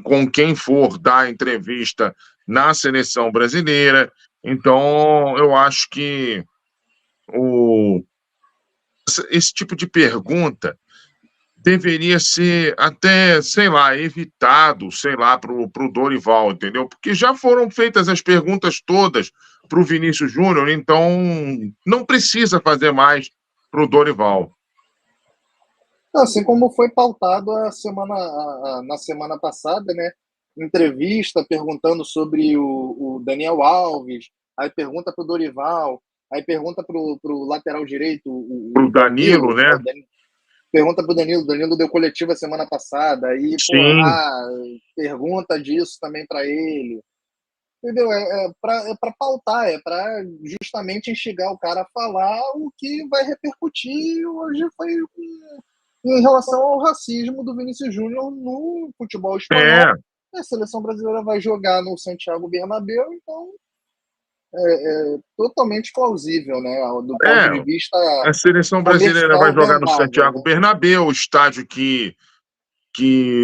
com quem for dar entrevista na seleção brasileira. Então, eu acho que esse tipo de pergunta deveria ser até, sei lá, evitado, sei lá, para o Dorival, entendeu? Porque já foram feitas as perguntas todas para o Vinícius Júnior, então não precisa fazer mais para o Dorival. Assim como foi pautado na semana passada, né? Entrevista perguntando sobre o Daniel Alves, aí pergunta para o Dorival, aí pergunta para o lateral direito, o Danilo, né? Pergunta para o Danilo deu coletiva semana passada, aí pergunta disso também para ele. Entendeu? É para pautar, é para justamente instigar o cara a falar o que vai repercutir. Hoje foi em relação ao racismo do Vinícius Júnior no futebol espanhol. A seleção brasileira vai jogar no Santiago Bernabéu, então é totalmente plausível, né? Do ponto de vista. A seleção brasileira vai jogar no Santiago Bernabéu, estádio que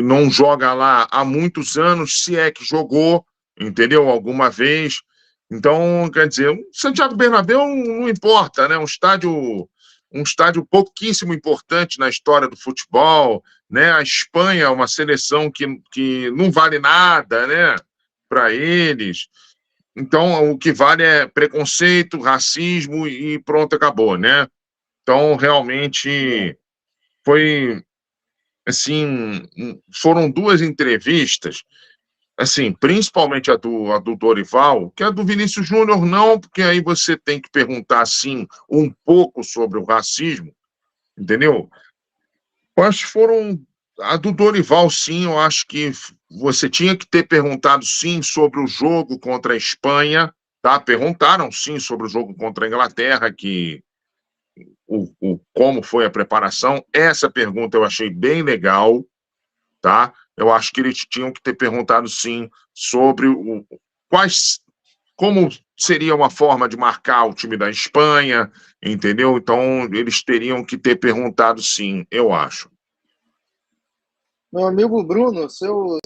não joga lá há muitos anos, se é que jogou, entendeu? Alguma vez. Então, quer dizer, o Santiago Bernabéu não importa, né? Um estádio pouquíssimo importante na história do futebol, né? A Espanha é uma seleção que não vale nada, né? Para eles. Então, o que vale é preconceito, racismo e pronto, acabou, né? Então, realmente, foi, assim, foram duas entrevistas, assim, principalmente a do Dorival, que a do Vinícius Júnior não, porque aí você tem que perguntar, assim, um pouco sobre o racismo, entendeu? Mas foram... A do Dorival, sim, eu acho que você tinha que ter perguntado, sim, sobre o jogo contra a Espanha, tá? Perguntaram, sim, sobre o jogo contra a Inglaterra, como foi a preparação. Essa pergunta eu achei bem legal, tá? Eu acho que eles tinham que ter perguntado, sim, sobre como seria uma forma de marcar o time da Espanha, entendeu? Então, eles teriam que ter perguntado, sim, eu acho. Meu amigo Bruno, seu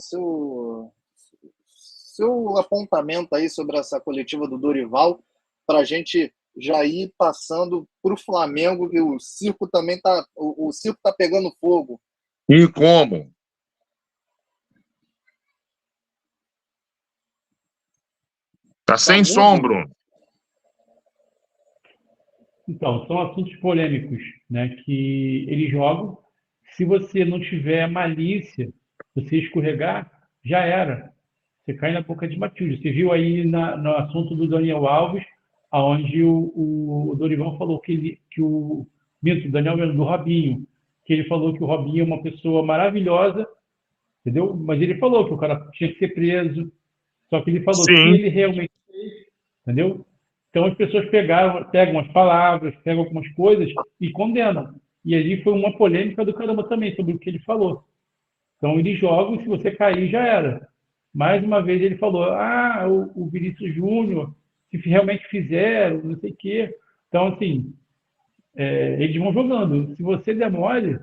apontamento aí sobre essa coletiva do Dorival, para a gente já ir passando para o Flamengo, que o circo também o circo tá pegando fogo. E como? Tá sem som, Bruno. Então, são assuntos polêmicos, né, que eles jogam. Se você não tiver malícia, você escorregar, já era. Você cai na boca de Matilde. Você viu aí no assunto do Daniel Alves, onde o Dorival falou o Daniel do Robinho, que ele falou que o Robinho é uma pessoa maravilhosa, entendeu? Mas ele falou que o cara tinha que ser preso. Só que ele falou que ele realmente fez, entendeu? Então as pessoas pegam as palavras, pegam algumas coisas e condenam. E ali foi uma polêmica do caramba também sobre o que ele falou. Então eles jogam e se você cair já era. Mais uma vez ele falou, o Vinícius Júnior, se realmente fizeram, não sei o quê. Então, assim, eles vão jogando. Se você der mole,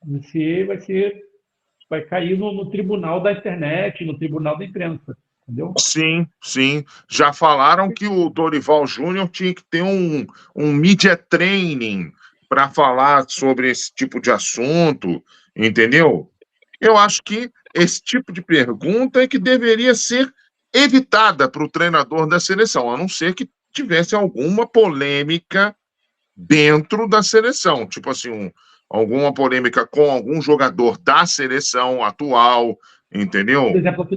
você vai cair no tribunal da internet, no tribunal da imprensa. Entendeu? Sim, sim. Já falaram que o Dorival Júnior tinha que ter um media training para falar sobre esse tipo de assunto, entendeu? Eu acho que esse tipo de pergunta é que deveria ser evitada para o treinador da seleção, a não ser que tivesse alguma polêmica dentro da seleção, tipo assim, alguma polêmica com algum jogador da seleção atual, entendeu? Por exemplo,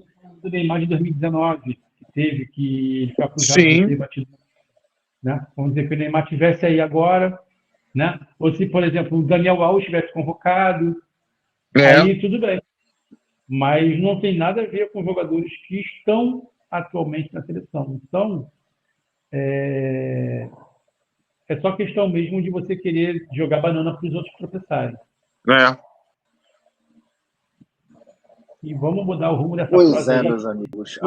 do Neymar de 2019, que ele foi acusado de ter batido, né? Vamos dizer que o Neymar tivesse aí agora, né? Ou se, por exemplo, o Daniel Alves tivesse convocado, Aí tudo bem. Mas não tem nada a ver com jogadores que estão atualmente na seleção. Então, é só questão mesmo de você querer jogar banana para os outros tropeçarem. E vamos mudar o rumo dessa Pois frase é, aí. meus amigos.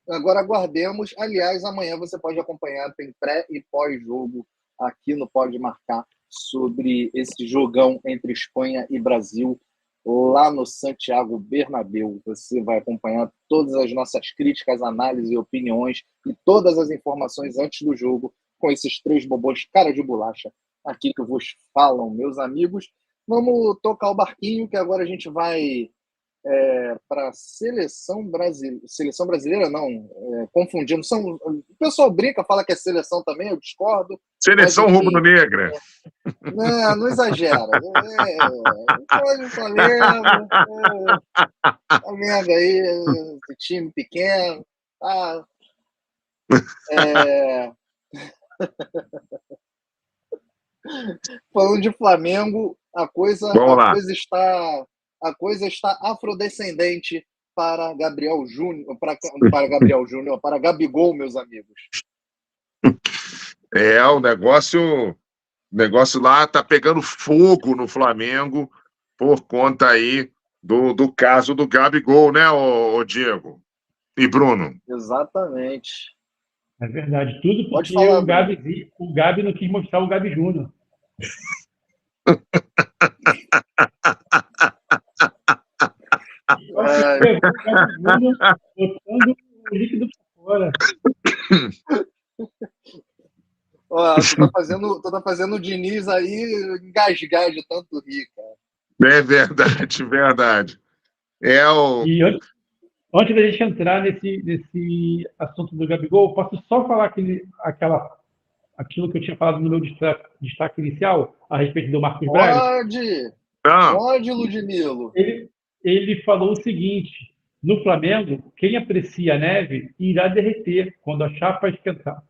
Agora aguardemos. Aliás, amanhã você pode acompanhar, tem pré e pós-jogo aqui no Pode Marcar sobre esse jogão entre Espanha e Brasil lá no Santiago Bernabéu. Você vai acompanhar todas as nossas críticas, análises e opiniões e todas as informações antes do jogo com esses três bobões cara de bolacha aqui que vos falam, meus amigos. Vamos tocar o barquinho, que agora a gente vai para a seleção brasileira, não, confundindo. O pessoal brinca, fala que é seleção também, eu discordo. Seleção rubro-negra. Não exagera. Pode o Flamengo. Flamengo aí, esse time pequeno. Falando de Flamengo, a coisa está afrodescendente para Gabriel Júnior, para Gabigol, meus amigos. O negócio lá tá pegando fogo no Flamengo por conta aí do caso do Gabigol, né, ô Diego e Bruno? Exatamente. É verdade, tudo porque o Gabi não quis mostrar o Gabi Júnior. Botando o líquido para fora. Tu tá fazendo o Diniz aí engasgar de tanto rir, cara. É verdade. E antes da gente entrar nesse assunto do Gabigol, posso só falar aquilo que eu tinha falado no meu destaque inicial a respeito do Marcos Braz? Pode, Ludmilo. Ele falou o seguinte: no Flamengo, quem aprecia a neve irá derreter quando a chapa esquentar.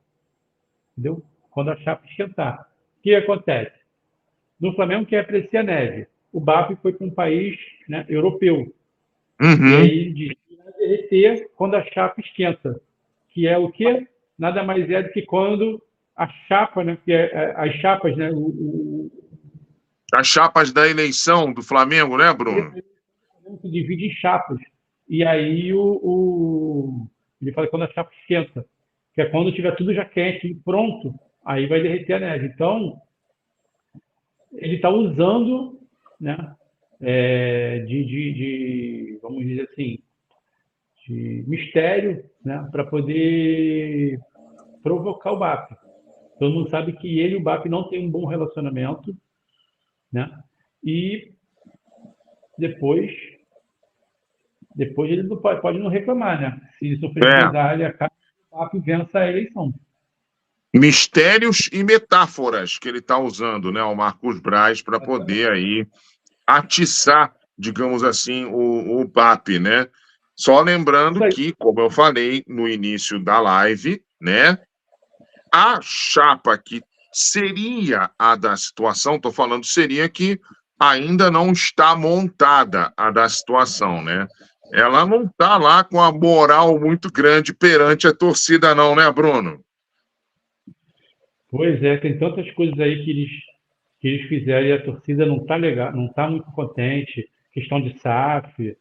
Entendeu? Quando a chapa esquentar. O que acontece? No Flamengo, quem aprecia a neve? O BAP foi para um país, né, europeu. E aí ele diz que irá derreter quando a chapa esquenta. Que é o quê? Nada mais é do que quando a chapa, né, que as chapas, né, as chapas da eleição do Flamengo, né, Bruno? Se divide em chapas. E aí ele fala que quando a chapa esquenta, que é quando tiver tudo já quente, tudo pronto, aí vai derreter a neve. Então, ele está usando, né, vamos dizer assim, de mistério, né, para poder provocar o BAP. Todo mundo sabe que ele e o BAP não têm um bom relacionamento, né? E depois ele não pode não reclamar, né? Se sofrer represália, o BAP vença a eleição. Mistérios e metáforas que ele está usando, né, o Marcos Braz, para poder aí atiçar, digamos assim, o BAP, né? Só lembrando que, como eu falei no início da live, né, a chapa que seria a da situação, estou falando seria que ainda não está montada a da situação, né? Ela não está lá com a moral muito grande perante a torcida não, né, Bruno? Pois é, tem tantas coisas aí que eles fizeram e a torcida não está legal, não está muito contente. Questão de SAF,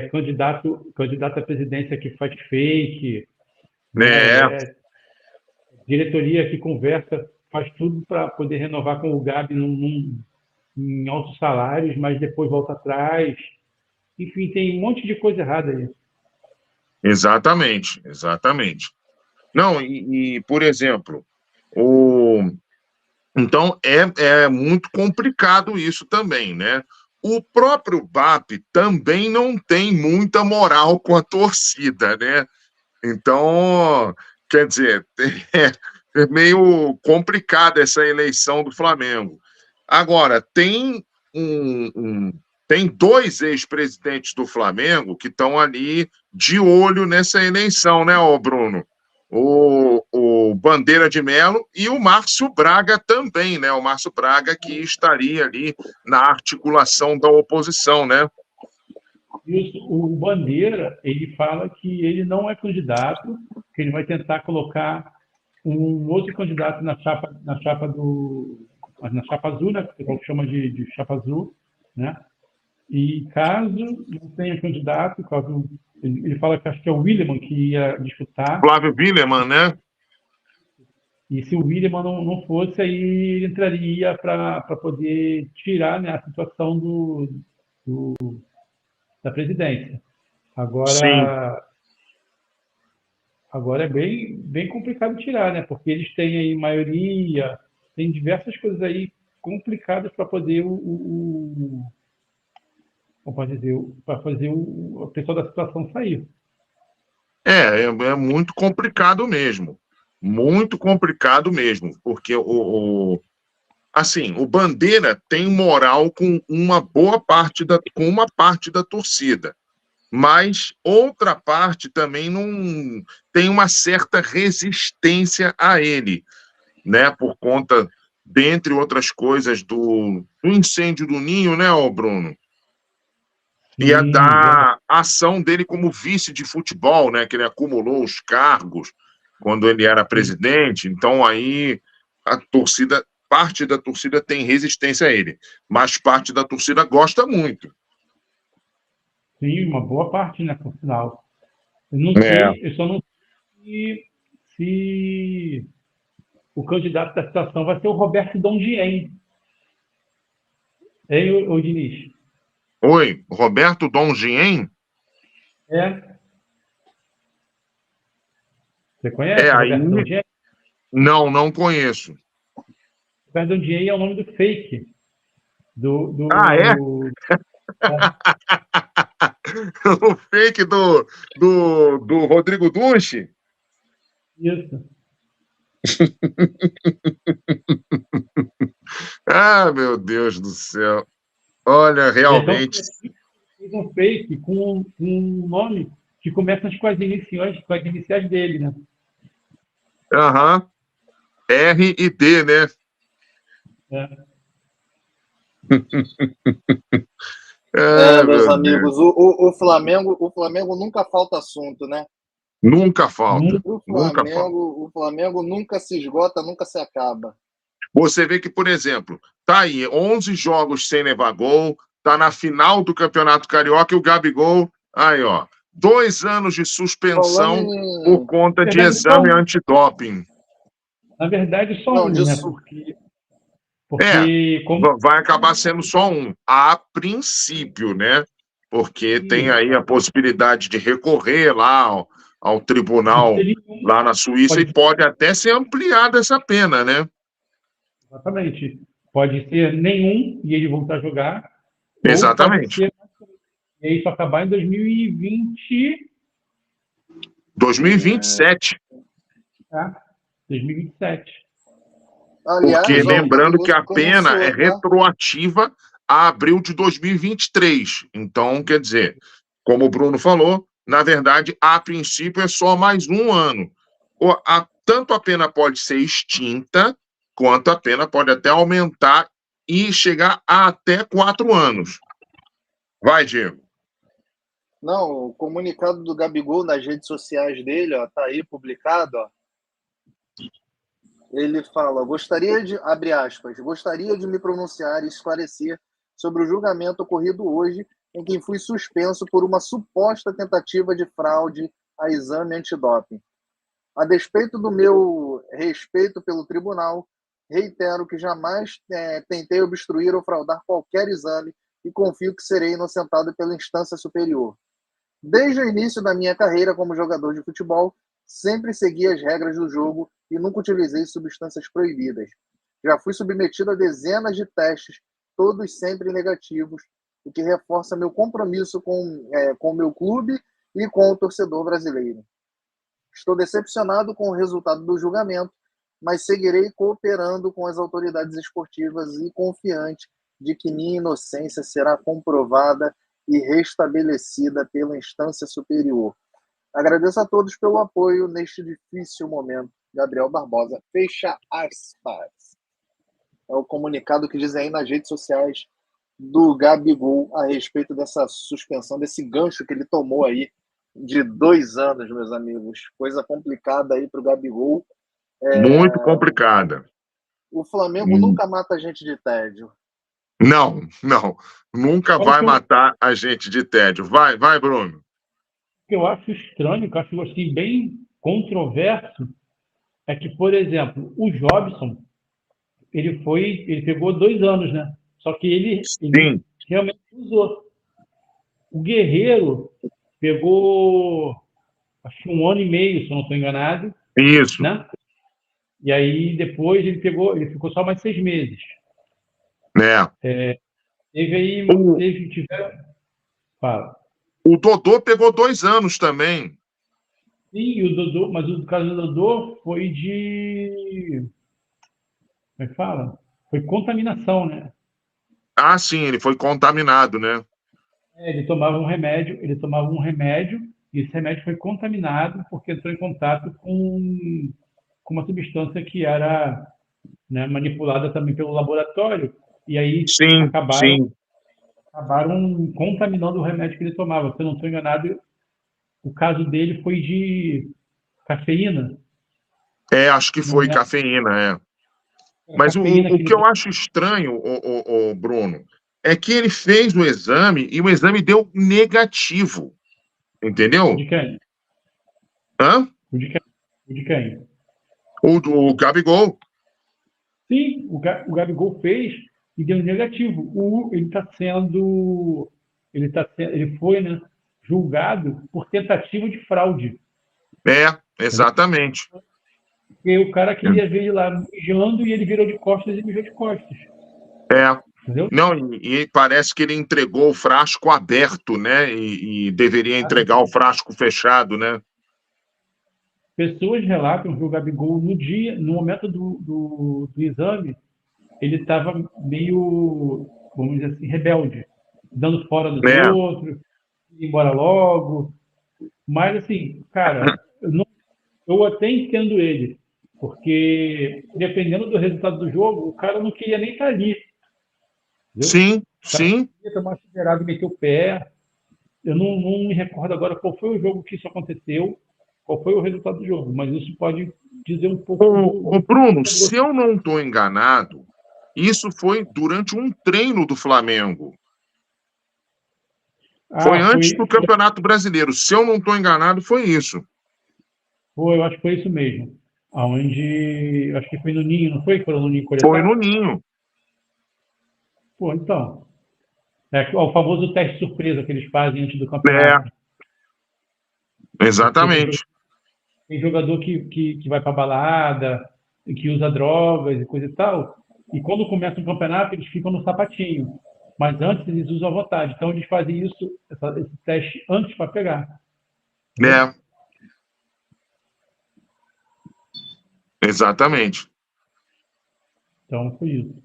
candidato à presidência que faz fake, diretoria que conversa, faz tudo para poder renovar com o Gabi em altos salários, mas depois volta atrás. Enfim, tem um monte de coisa errada aí. Exatamente. Não, e por exemplo, então é muito complicado isso também, né? O próprio BAP também não tem muita moral com a torcida, né? Então, quer dizer, é meio complicada essa eleição do Flamengo. Agora, tem dois ex-presidentes do Flamengo que estão ali de olho nessa eleição, né, ô Bruno? o Bandeira de Melo e o Márcio Braga também, né? O Márcio Braga que estaria ali na articulação da oposição, né? O Bandeira, ele fala que ele não é candidato, que ele vai tentar colocar um outro candidato na chapa azul, né? Que o pessoal chama de chapa azul, né? E caso não tenha candidato, ele fala que acho que é o Williman que ia disputar. Flávio Williman, né? E se o Williman não fosse, aí ele entraria para poder tirar, né, a situação da presidência. Agora é bem complicado tirar, né? Porque eles têm aí maioria, tem diversas coisas aí complicadas para poder para fazer a pessoa da situação sair. É muito complicado mesmo. Muito complicado mesmo. Porque assim, o Bandeira tem moral com uma parte da torcida. Mas outra parte também não tem uma certa resistência a ele, né? Por conta, dentre outras coisas, do incêndio do Ninho, né, Bruno? E da ação dele como vice de futebol, né? Que ele acumulou os cargos quando ele era presidente. Então aí parte da torcida tem resistência a ele, mas parte da torcida gosta muito. Sim, uma boa parte, né, por sinal. Eu só não sei se o candidato da situação vai ser o Roberto Dongien. Hein, ô Diniz? Oi, Roberto Dongien? É. Você conhece o Roberto Dongien? Não conheço. Roberto Dongien é o nome do fake. Ah, é? O fake do Rodrigo Dunche? Isso. Ah, meu Deus do céu. Olha, realmente. Fez um fake com um nome que começa com as iniciais dele, né? Aham. R e D, né? Meus amigos, o Flamengo nunca falta assunto, né? Nunca falta. O Flamengo nunca se esgota, nunca se acaba. Você vê que, por exemplo, tá aí 11 jogos sem levar gol, tá na final do Campeonato Carioca e o Gabigol, aí ó, 2 anos de suspensão por conta de exame antidoping. Na verdade, só né? Porque vai acabar sendo só um, a princípio, né? Porque tem aí a possibilidade de recorrer lá ao tribunal lá na Suíça e pode até ser ampliada essa pena, né? Exatamente. Pode ser nenhum e ele voltar a jogar. Exatamente. E isso acabar em 2020... 2027. 2027. Aliás, porque lembrando que a pena é retroativa a abril de 2023. Então, quer dizer, como o Bruno falou, na verdade, a princípio é só mais um ano. Tanto a pena pode ser extinta, quanto a pena pode até aumentar e chegar a até 4 anos. Vai, Diego. Não, o comunicado do Gabigol nas redes sociais dele, ó, tá aí publicado, ó. Ele fala, abre aspas, gostaria de me pronunciar e esclarecer sobre o julgamento ocorrido hoje em que fui suspenso por uma suposta tentativa de fraude a exame antidoping. A despeito do meu respeito pelo tribunal, reitero que jamais tentei obstruir ou fraudar qualquer exame e confio que serei inocentado pela instância superior. Desde o início da minha carreira como jogador de futebol, sempre segui as regras do jogo e nunca utilizei substâncias proibidas. Já fui submetido a dezenas de testes, todos sempre negativos, o que reforça meu compromisso com o meu clube e com o torcedor brasileiro. Estou decepcionado com o resultado do julgamento, mas seguirei cooperando com as autoridades esportivas e confiante de que minha inocência será comprovada e restabelecida pela instância superior. Agradeço a todos pelo apoio neste difícil momento. Gabriel Barbosa, fecha aspas. É o comunicado que dizem aí nas redes sociais do Gabigol a respeito dessa suspensão, desse gancho que ele tomou aí de 2 anos, meus amigos. Coisa complicada aí para o Gabigol. Muito complicada. O Flamengo nunca mata a gente de tédio. Não. Nunca vai matar a gente de tédio. Vai, Bruno. O que eu acho estranho, que eu acho assim, bem controverso, é que, por exemplo, o Jobson, ele pegou 2 anos, né? Só que ele realmente usou. O Guerreiro pegou, acho que 1 ano e meio, se eu não estou enganado. Isso. Né? E aí, depois, ele ficou só mais 6 meses. Fala. O Dodô pegou 2 anos também. Sim, o Dodô, mas o caso do Dodô foi de... Como é que fala? Foi contaminação, né? Ah, sim, ele foi contaminado, né? Ele tomava um remédio, e esse remédio foi contaminado porque entrou em contato com uma substância que era, né, manipulada também pelo laboratório, e aí acabaram contaminando o remédio que ele tomava. Se eu não estou enganado, o caso dele foi de cafeína. Acho que foi cafeína, Mas o que eu acho estranho, Bruno, é que ele fez o exame e o exame deu negativo. Entendeu? De quem? Hã? O de quem? O do Gabigol. Sim, o Gabigol fez e deu negativo. Ele foi, né, julgado por tentativa de fraude. Exatamente. Porque o cara queria ver ele lá mijando e ele virou de costas e mijou de costas. Entendeu? Não, e parece que ele entregou o frasco aberto, né? E deveria entregar o frasco fechado, né? Pessoas relatam que o Gabigol, no momento do exame, ele estava meio, vamos dizer assim, rebelde, dando fora dos outros, ir embora logo. Mas, assim, cara, eu até entendo ele, porque dependendo do resultado do jogo, o cara não queria nem estar ali. Entendeu? Sim. Queria tomar acelerado e meter o pé. Eu não me recordo agora qual foi o jogo que isso aconteceu, qual foi o resultado do jogo, mas isso pode dizer um pouco... Bruno, se eu não estou enganado, isso foi durante um treino do Flamengo. Foi antes do Campeonato Brasileiro. Se eu não estou enganado, foi isso. Eu acho que foi isso mesmo. Acho que foi no Ninho, não foi? Foi no Ninho Coletado? Foi no Ninho. Então. É o famoso teste surpresa que eles fazem antes do campeonato. Exatamente. Tem jogador que vai para balada, que usa drogas e coisa e tal, e quando começa um campeonato, eles ficam no sapatinho. Mas antes eles usam à vontade. Então eles fazem esse teste antes para pegar. Exatamente. Então foi isso.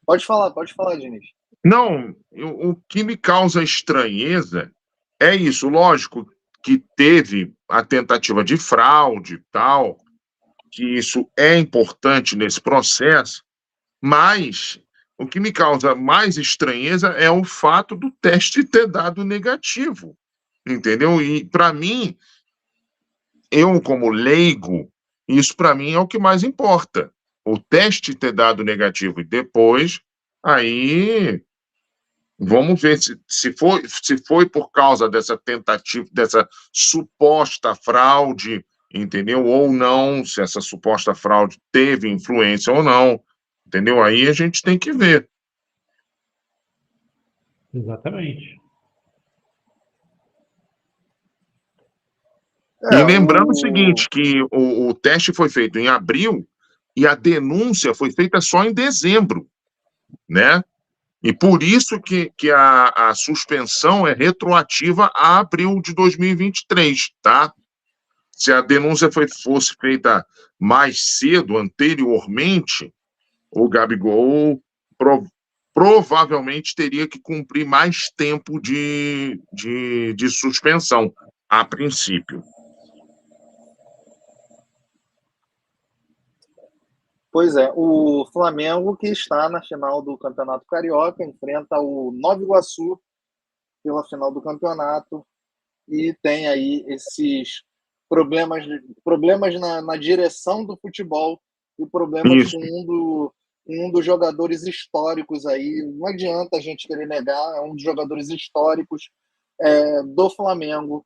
Pode falar, Diniz. Não, o que me causa estranheza é isso. Lógico que teve a tentativa de fraude e tal, que isso é importante nesse processo, mas o que me causa mais estranheza é o fato do teste ter dado negativo, entendeu? E, para mim, eu como leigo, isso para mim é o que mais importa. O teste ter dado negativo e depois, aí vamos ver se foi por causa dessa tentativa, dessa suposta fraude, entendeu? Ou não, se essa suposta fraude teve influência ou não, entendeu? Aí a gente tem que ver. Exatamente. E lembrando o seguinte, que o teste foi feito em abril e a denúncia foi feita só em dezembro, né? E por isso que a suspensão é retroativa a abril de 2023, tá? Se a denúncia fosse feita mais cedo, anteriormente, o Gabigol provavelmente teria que cumprir mais tempo de suspensão, a princípio. Pois é, o Flamengo, que está na final do Campeonato Carioca, enfrenta o Nova Iguaçu pela final do campeonato e tem aí esses problemas na direção do futebol e problemas Isso. com um dos jogadores históricos aí. Não adianta a gente querer negar, é um dos jogadores históricos do Flamengo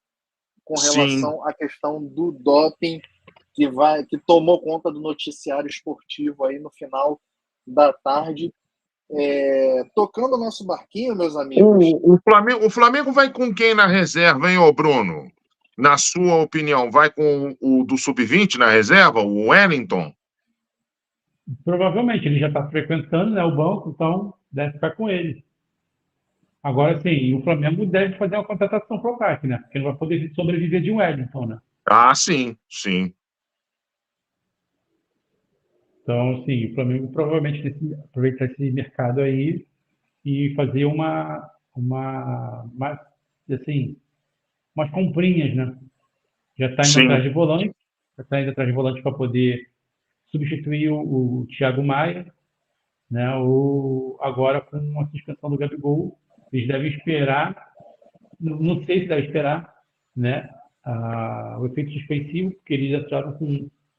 com relação à questão do doping que tomou conta do noticiário esportivo aí no final da tarde. Tocando o nosso barquinho, meus amigos. O Flamengo vai com quem na reserva, hein, ô Bruno? Na sua opinião, vai com o do Sub-20 na reserva, o Wellington? Provavelmente, ele já está frequentando, né, o banco, então deve ficar com ele. Agora, sim, o Flamengo deve fazer uma contratação pro craque, né? Porque não vai poder sobreviver de um Wellington, né? Ah, sim, sim. Então, sim, o Flamengo provavelmente tem que aproveitar esse mercado aí e fazer assim, umas comprinhas, né? Já está indo atrás de volante, para poder substituir o Thiago Maia, né? Agora com a suspensão do Gabigol, eles devem esperar, não sei se devem esperar, né? O efeito suspensivo, porque eles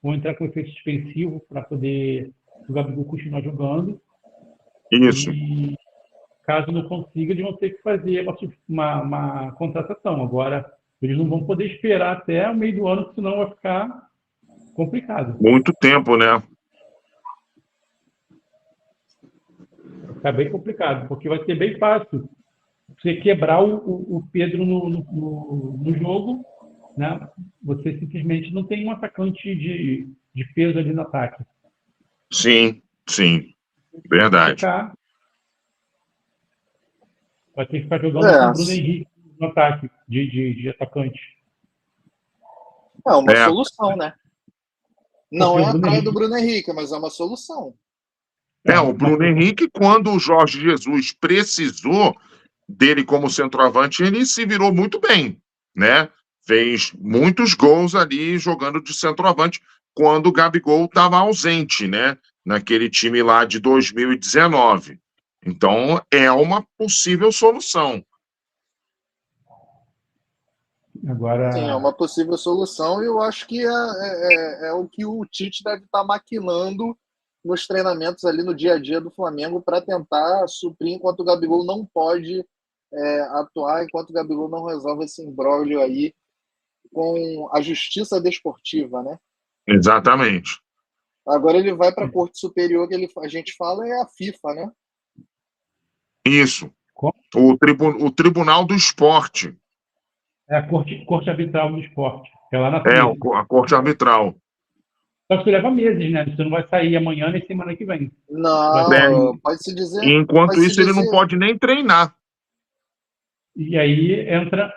vão entrar com efeito suspensivo para poder o Gabigol continuar jogando. Isso. E caso não consiga, eles vão ter que fazer uma contratação. Agora, eles não vão poder esperar até o meio do ano, senão vai ficar complicado. Muito tempo, né? Vai ficar bem complicado, porque vai ser bem fácil você quebrar o Pedro no jogo, né? Você simplesmente não tem um atacante de peso ali no ataque. Sim, sim. Verdade. Vai ter que ficar jogando com o Bruno Henrique no ataque de atacante. É uma solução, né? Não é a praia do Bruno Henrique, mas é uma solução. O Bruno Henrique, quando o Jorge Jesus precisou dele como centroavante, ele se virou muito bem, né? Fez muitos gols ali jogando de centroavante quando o Gabigol estava ausente, né? Naquele time lá de 2019. Então, é uma possível solução. Agora... Sim, é uma possível solução e eu acho que é o que o Tite deve estar maquinando nos treinamentos ali no dia a dia do Flamengo para tentar suprir enquanto o Gabigol não pode atuar, enquanto o Gabigol não resolve esse imbróglio aí com a justiça desportiva, né? Exatamente. Agora ele vai para a Corte Superior, que a gente fala é a FIFA, né? Isso. O Tribunal do Esporte. É a Corte Arbitral do Esporte. É lá na a Corte Arbitral. Só que isso leva meses, né? Isso não vai sair amanhã nem semana que vem. Não, pode-se dizer... Enquanto isso, ele não pode nem treinar. E aí entra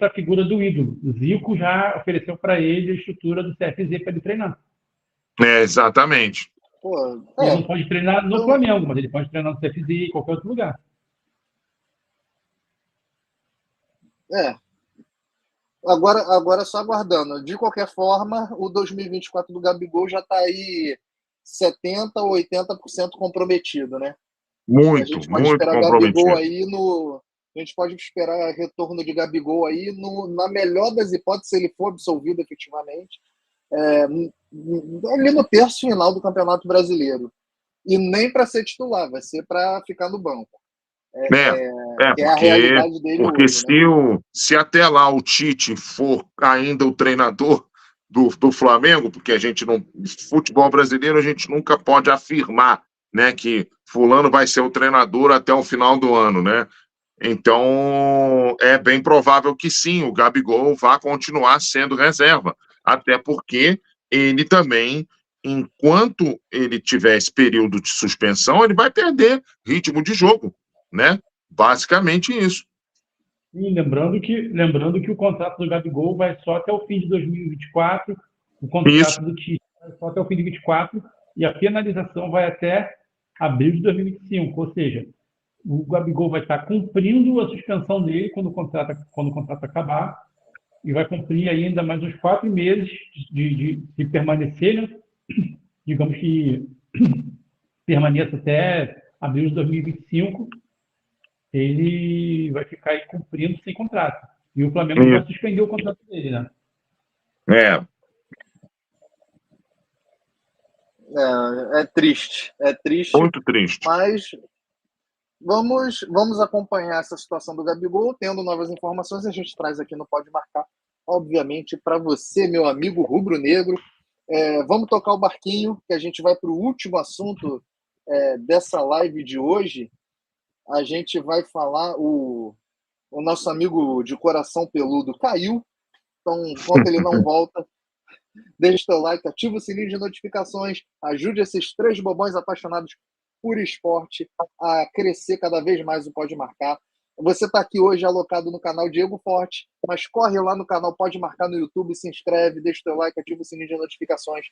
a figura do ídolo. O Zico já ofereceu para ele a estrutura do CFZ para ele treinar. Exatamente. Ele não pode treinar no Flamengo, mas ele pode treinar no CFZ em qualquer outro lugar. Agora só aguardando. De qualquer forma, o 2024 do Gabigol já está aí 70% ou 80% comprometido, né? Muito, a gente pode muito esperar comprometido. Gabigol aí a gente pode esperar retorno de Gabigol aí na melhor das hipóteses, se ele for absolvido efetivamente, ali no terço final do Campeonato Brasileiro. E nem para ser titular, vai ser para ficar no banco. Porque, é a realidade dele porque hoje, né? se até lá o Tite for ainda o treinador do Flamengo, porque a gente não, futebol brasileiro, a gente nunca pode afirmar, né, que fulano vai ser o treinador até o final do ano, né? Então, é bem provável que sim, o Gabigol vá continuar sendo reserva, até porque ele também, enquanto ele tiver esse período de suspensão, ele vai perder ritmo de jogo, né? Basicamente isso. E lembrando que o contrato do Gabigol vai só até o fim de 2024, o contrato do Tite vai só até o fim de 2024 e a finalização vai até abril de 2025, ou seja, o Gabigol vai estar cumprindo a suspensão dele quando o contrato acabar, e vai cumprir ainda mais uns 4 meses de permanecer, né? Digamos que permaneça até abril de 2025, ele vai ficar aí cumprindo sem contrato. E o Flamengo vai suspender o contrato dele, né? É triste, Muito triste. Mas vamos acompanhar essa situação do Gabigol. Tendo novas informações, a gente traz aqui no Pode Marcar, obviamente, para você, meu amigo rubro-negro. Vamos tocar o barquinho, que a gente vai para o último assunto dessa live de hoje. A gente vai falar, o nosso amigo de coração peludo caiu, então, enquanto ele não volta, deixe seu like, ativa o sininho de notificações, ajude esses 3 bobões apaixonados por esporte a crescer cada vez mais o Pode Marcar. Você está aqui hoje alocado no canal Diego Forte, mas corre lá no canal Pode Marcar no YouTube, se inscreve, deixa o seu like, ativa o sininho de notificações,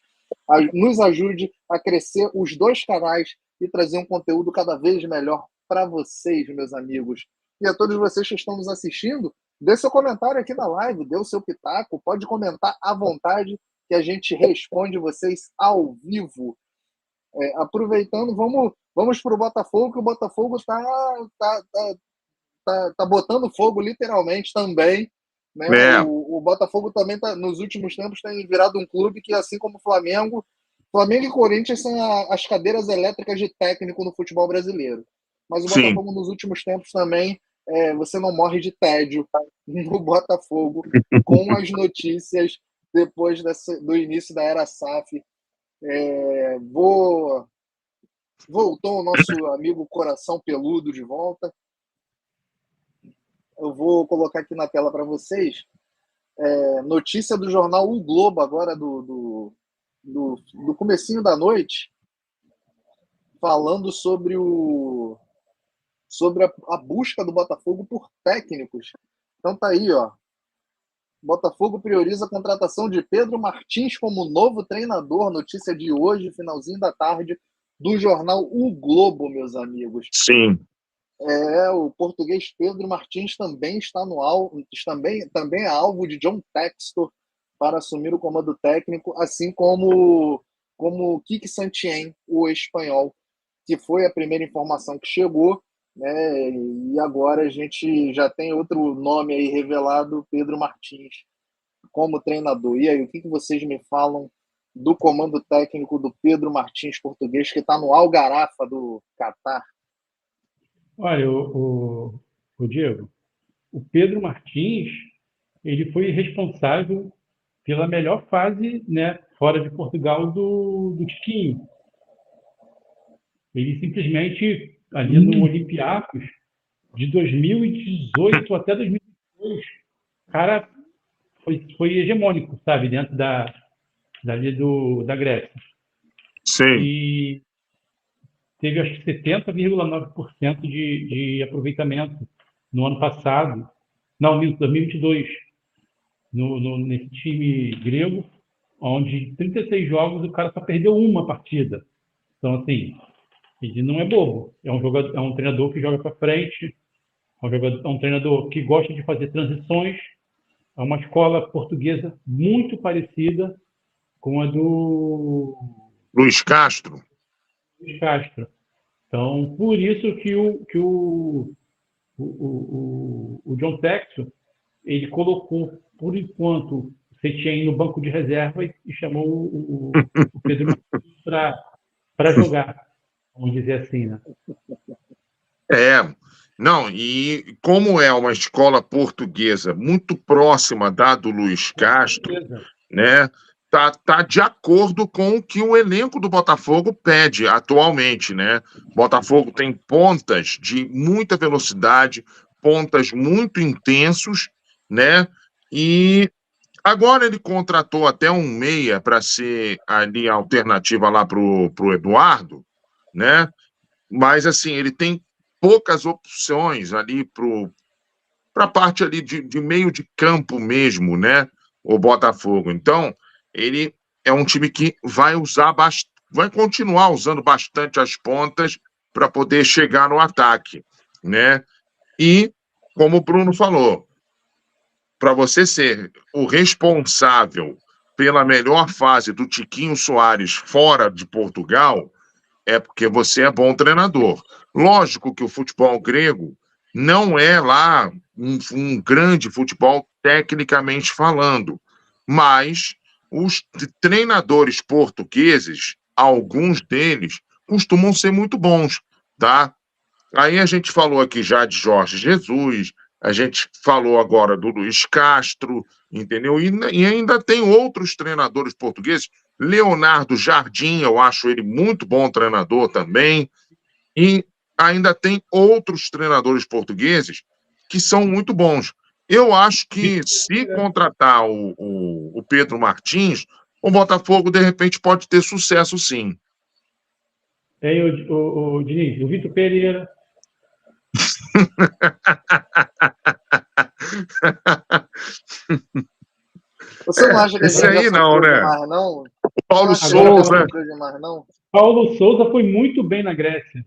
nos ajude a crescer os 2 canais e trazer um conteúdo cada vez melhor para vocês, meus amigos. E a todos vocês que estão nos assistindo, dê seu comentário aqui na live, dê o seu pitaco, pode comentar à vontade, que a gente responde vocês ao vivo. Aproveitando, vamos para o Botafogo, que o Botafogo tá botando fogo literalmente também, né? O Botafogo também nos últimos tempos tem virado um clube que, assim como o Flamengo e Corinthians são as cadeiras elétricas de técnico no futebol brasileiro. Mas o Botafogo nos últimos tempos também, você não morre de tédio no Botafogo com as notícias depois do início da era SAF. Voltou o nosso amigo Coração Peludo de volta. Eu vou colocar aqui na tela para vocês notícia do jornal O Globo, agora do comecinho da noite, falando sobre a busca do Botafogo por técnicos. Então tá aí, ó. Botafogo prioriza a contratação de Pedro Martins como novo treinador. Notícia de hoje, finalzinho da tarde, do jornal O Globo, meus amigos. Sim. O português Pedro Martins também está também é alvo de John Textor para assumir o comando técnico, assim como Quique Santien, o espanhol, que foi a primeira informação que chegou, né? E agora a gente já tem outro nome aí revelado, Pedro Martins, como treinador. E aí, o que vocês me falam do comando técnico do Pedro Martins, português, que está no Al Gharafa do Catar? Olha, o Diego, o Pedro Martins, ele foi responsável pela melhor fase, né, fora de Portugal do Tiquinho. Ele simplesmente, ali no Olympiacos, de 2018 até 2022, o cara foi hegemônico, sabe, dentro da Grécia. Sim. E teve, acho que 70,9% de aproveitamento no ano passado. Não, 2022. Nesse time grego, onde 36 jogos o cara só perdeu uma partida. Então, assim, ele não é bobo. É um treinador que joga para frente, é um treinador que gosta de fazer transições. É uma escola portuguesa muito parecida com a do Luiz Castro. Então, por isso que o John Textor, ele colocou, por enquanto, o Setien no banco de reserva e chamou o Pedro para jogar, vamos dizer assim, né? Não, e como é uma escola portuguesa muito próxima da do Luiz Castro, né? Tá de acordo com o que o elenco do Botafogo pede atualmente, né? Botafogo tem pontas de muita velocidade, pontas muito intensos, né? E agora ele contratou até um meia para ser ali a alternativa lá pro Eduardo, né? Mas assim, ele tem poucas opções ali para a parte ali de meio de campo mesmo, né? O Botafogo. Então, ele é um time que vai continuar usando bastante as pontas para poder chegar no ataque. né? E, como o Bruno falou, para você ser o responsável pela melhor fase do Tiquinho Soares fora de Portugal, é porque você é bom treinador. Lógico que o futebol grego não é lá um grande futebol tecnicamente falando, mas os treinadores portugueses, alguns deles, costumam ser muito bons, tá? Aí a gente falou aqui já de Jorge Jesus, a gente falou agora do Luiz Castro, entendeu? E ainda tem outros treinadores portugueses. Leonardo Jardim, eu acho ele muito bom treinador também. E ainda tem outros treinadores portugueses que são muito bons. Eu acho que se contratar o Pedro Martins, o Botafogo, de repente, pode ter sucesso, sim. Tem o Diniz, o Vitor Pereira. Você não acha que a gente Esse aí já não, sofreu né? demais, não? Paulo Você não acha que Souza. já sofreu demais, não? Paulo Souza foi muito bem na Grécia.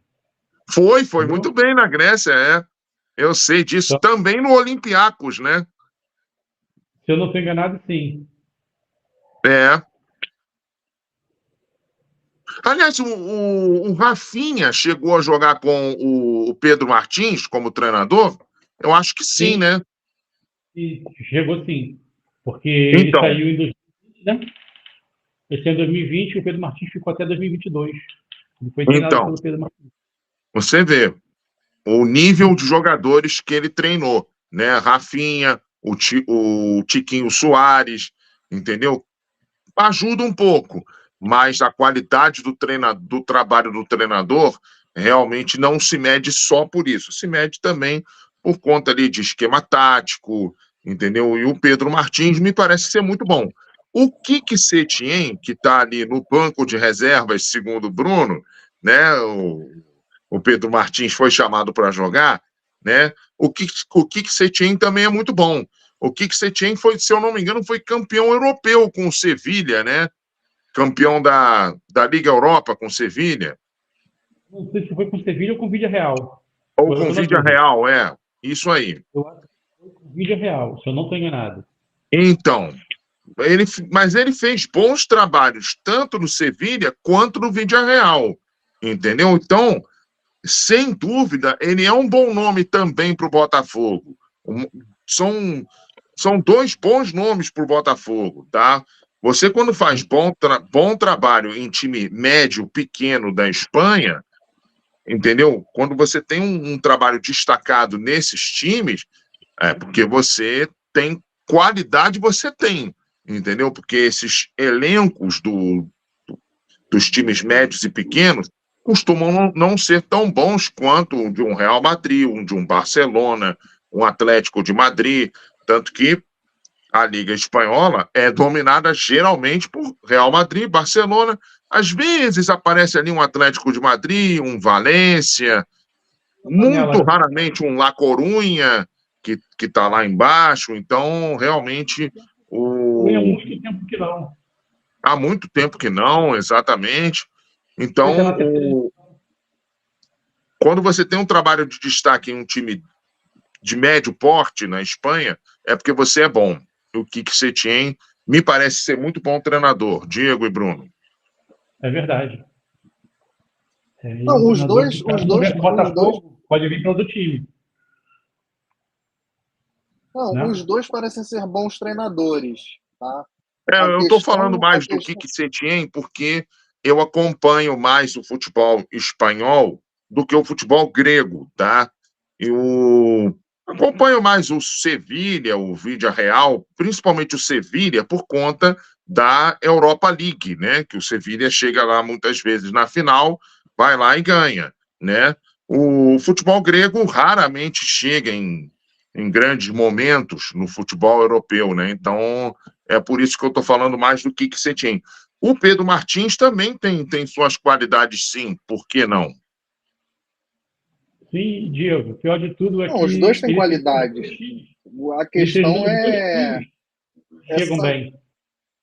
Foi muito bem na Grécia, é. Eu sei disso. Também no Olympiacos, né? Se eu não estou enganado, sim. É. Aliás, o Rafinha chegou a jogar com o Pedro Martins como treinador? Eu acho que sim, né? E chegou sim. Porque ele Então. saiu em 2020, né? Esse ano 2020 e o Pedro Martins ficou até 2022. Ele foi treinado Então, pelo Pedro Martins. você vê o nível de jogadores que ele treinou, né? Rafinha, o Tiquinho Soares, entendeu? Ajuda um pouco, mas a qualidade do trabalho do treinador realmente não se mede só por isso, se mede também por conta ali de esquema tático, entendeu? E o Pedro Martins me parece ser muito bom. O Kiki Setien, que está ali no banco de reservas, segundo o Bruno, né? O Pedro Martins foi chamado para jogar, né? O Kiki Setien também é muito bom. O Kiki Setien foi, se eu não me engano, foi campeão europeu com o Sevilha, né? Campeão da Liga Europa com o Sevilha. Não sei se foi com o Sevilha ou com o Villarreal. Ou com o Villarreal, é. Isso aí. Eu acho que foi com o Villarreal, se eu não estou enganado. Então, mas ele fez bons trabalhos, tanto no Sevilha quanto no Villarreal. Entendeu? Então, sem dúvida, ele é um bom nome também para o Botafogo. São dois bons nomes para o Botafogo, tá? Você, quando faz bom trabalho em time médio, pequeno da Espanha, entendeu? Quando você tem um trabalho destacado nesses times, é porque você tem qualidade, você tem, entendeu? Porque esses elencos dos times médios e pequenos costumam não ser tão bons quanto o de um Real Madrid, um de um Barcelona, um Atlético de Madrid, tanto que a Liga Espanhola é dominada geralmente por Real Madrid, Barcelona. Às vezes aparece ali um Atlético de Madrid, um Valência, muito raramente um La Coruña, que está lá embaixo. Então, realmente, Há muito tempo que não. Há muito tempo que não, exatamente. Então, quando você tem um trabalho de destaque em um time de médio porte na Espanha, é porque você é bom. O Kiki Setien me parece ser muito bom treinador, Diego e Bruno. É verdade. Não, os dois pode vir para outro time. Não, Não? Os dois parecem ser bons treinadores, tá? Eu estou falando mais do Kiki Setien porque eu acompanho mais o futebol espanhol do que o futebol grego, tá? Acompanho mais o Sevilha, o Villarreal, principalmente o Sevilha, por conta da Europa League, né? Que o Sevilha chega lá muitas vezes na final, vai lá e ganha, né? O futebol grego raramente chega em grandes momentos no futebol europeu, né? Então, é por isso que eu estou falando mais do Kiki Setien. O Pedro Martins também tem suas qualidades, sim, por que não? Sim, Diego, o pior de tudo é que... Os dois têm qualidades. A questão é... Chegam bem.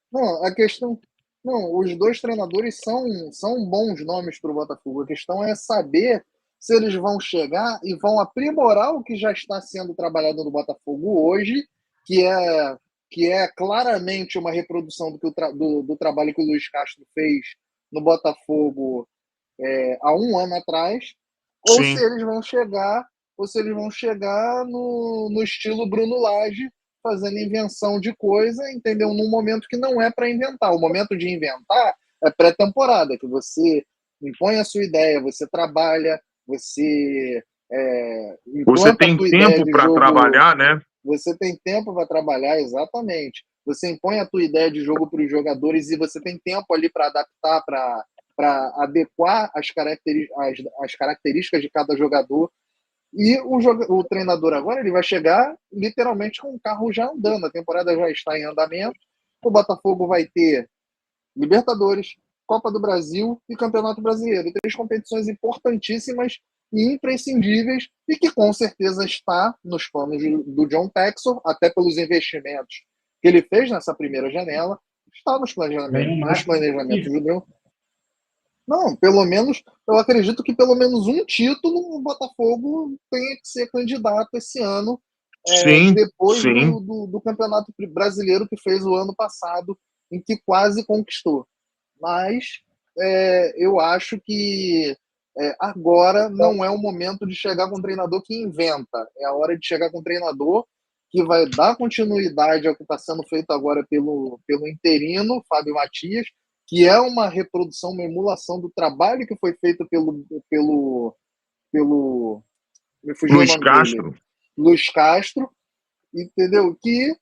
Não, a questão... Não, os dois treinadores são bons nomes para o Botafogo. A questão é saber se eles vão chegar e vão aprimorar o que já está sendo trabalhado no Botafogo hoje, que é claramente uma reprodução do trabalho que o Luiz Castro fez no Botafogo há um ano atrás, ou se eles vão chegar no estilo Bruno Lage, fazendo invenção de coisa, entendeu? Num momento que não é para inventar. O momento de inventar é pré-temporada, que você impõe a sua ideia, você trabalha, você tem tempo para trabalhar, né? Você tem tempo para trabalhar, exatamente. Você impõe a tua ideia de jogo para os jogadores e você tem tempo ali para adaptar, para adequar as características de cada jogador. E o treinador agora ele vai chegar literalmente com o carro já andando. A temporada já está em andamento. O Botafogo vai ter Libertadores, Copa do Brasil e Campeonato Brasileiro. 3 competições importantíssimas e imprescindíveis e que com certeza está nos planos do John Textor, até pelos investimentos que ele fez nessa primeira janela, está nos planejamentos do John. Não, pelo menos, eu acredito que pelo menos um título o Botafogo tenha que ser candidato esse ano, depois do Campeonato Brasileiro que fez o ano passado, em que quase conquistou. Mas eu acho que agora não é o momento de chegar com um treinador que inventa. É a hora de chegar com um treinador que vai dar continuidade ao que está sendo feito agora pelo interino, Fábio Matias, que é uma reprodução, uma emulação do trabalho que foi feito pelo me fugiu Luiz o nome Castro. dele, Luiz Castro, entendeu? Que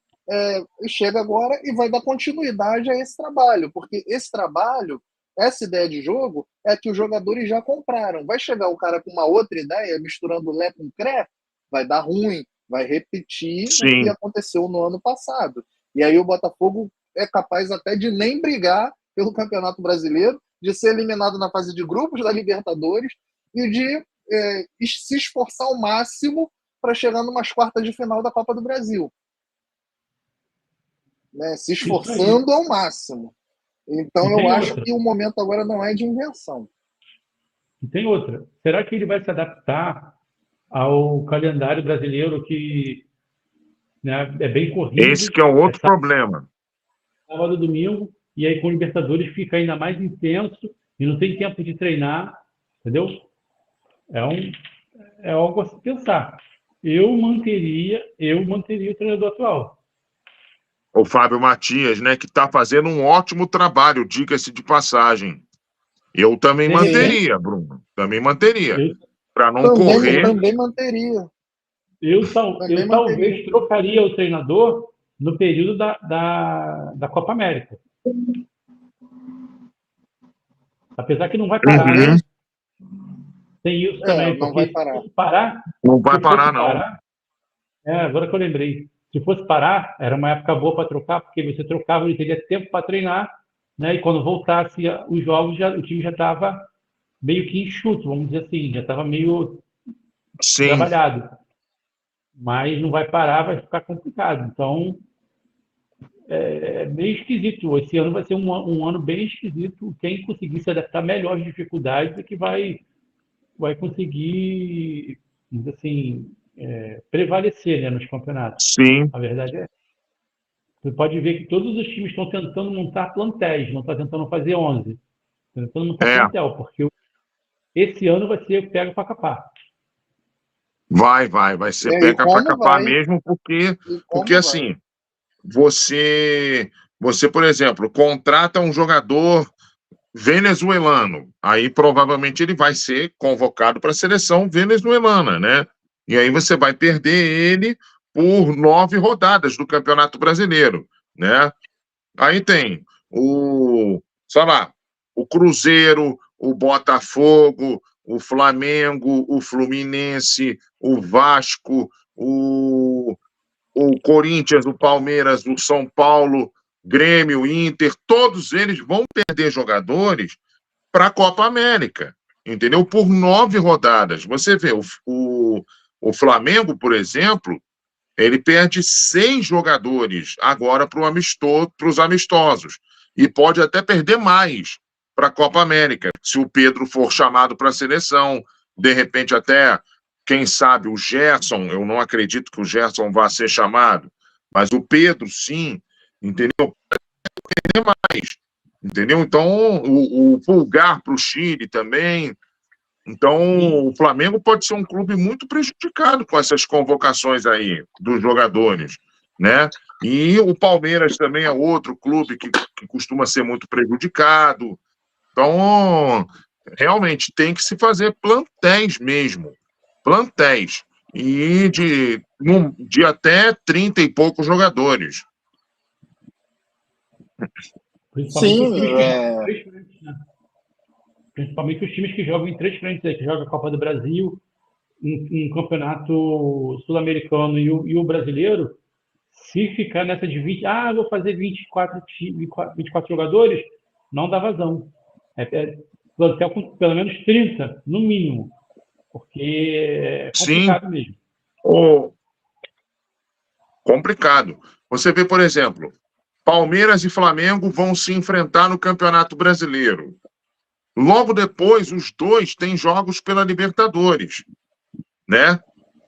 chega agora e vai dar continuidade a esse trabalho, porque esse trabalho, essa ideia de jogo, é que os jogadores já compraram. Vai chegar o cara com uma outra ideia, misturando Lé com Cré, vai dar ruim, vai repetir o que aconteceu no ano passado. E aí o Botafogo é capaz até de nem brigar pelo Campeonato Brasileiro, de ser eliminado na fase de grupos da Libertadores e de se esforçar ao máximo para chegar numas quartas de final da Copa do Brasil. Né? Se esforçando ao máximo. Então eu acho que o momento agora não é de invenção. E tem outra. Será que ele vai se adaptar ao calendário brasileiro que, né, é bem corrido? Esse que é o outro problema. Sábado, domingo, e aí com o Libertadores fica ainda mais intenso e não tem tempo de treinar, entendeu? É algo a se pensar. Eu manteria o treinador atual. O Fábio Matias, né, que está fazendo um ótimo trabalho, diga-se de passagem. Eu também manteria, Bruno. Também manteria. Para não correr. Eu também manteria. Eu talvez trocaria o treinador no período da Copa América. Apesar que não vai parar. Né? Tem isso também. Não vai parar. Se parar. Não vai parar, não. Agora que eu lembrei. Se fosse parar, era uma época boa para trocar, porque você trocava, ele teria tempo para treinar, né? E quando voltasse os jogos, o time já estava meio que enxuto, vamos dizer assim, já estava meio trabalhado. Mas não vai parar, vai ficar complicado. Então, é meio esquisito. Esse ano vai ser um ano bem esquisito. Quem conseguir se adaptar melhor às dificuldades é que vai conseguir, vamos dizer assim, prevalecer, né, nos campeonatos. Sim. A verdade é. Você pode ver que todos os times estão tentando montar plantéis, não está tentando fazer 11. Estão tentando montar plantel, porque esse ano vai ser pega para capar. Vai ser pega para capar mesmo, porque assim, você, por exemplo, contrata um jogador venezuelano, aí provavelmente ele vai ser convocado para a seleção venezuelana, né? E aí você vai perder ele por 9 rodadas do Campeonato Brasileiro, né? Aí tem o Cruzeiro, o Botafogo, o Flamengo, o Fluminense, o Vasco, o Corinthians, o Palmeiras, o São Paulo, Grêmio, o Inter, todos eles vão perder jogadores para a Copa América, entendeu? Por 9 rodadas. Você vê, o Flamengo, por exemplo, ele perde 6 jogadores agora para os amistosos. E pode até perder mais para a Copa América, se o Pedro for chamado para a seleção, de repente até, quem sabe, o Gerson, eu não acredito que o Gerson vá ser chamado, mas o Pedro, sim, entendeu? Mais, entendeu? Então, o Pulgar para o Chile também. Então, o Flamengo pode ser um clube muito prejudicado com essas convocações aí dos jogadores, né? E o Palmeiras também é outro clube que costuma ser muito prejudicado. Então, realmente tem que se fazer plantéis mesmo, plantéis, e de até 30 e poucos jogadores. Principalmente os times que jogam em 3 frentes, que jogam a Copa do Brasil, um campeonato sul-americano e o brasileiro. Se ficar nessa de 20, vou fazer 24 jogadores, não dá vazão. Pelo menos 30, no mínimo. Porque é complicado mesmo. Complicado. Você vê, por exemplo, Palmeiras e Flamengo vão se enfrentar no Campeonato Brasileiro. Logo depois, os dois têm jogos pela Libertadores, né?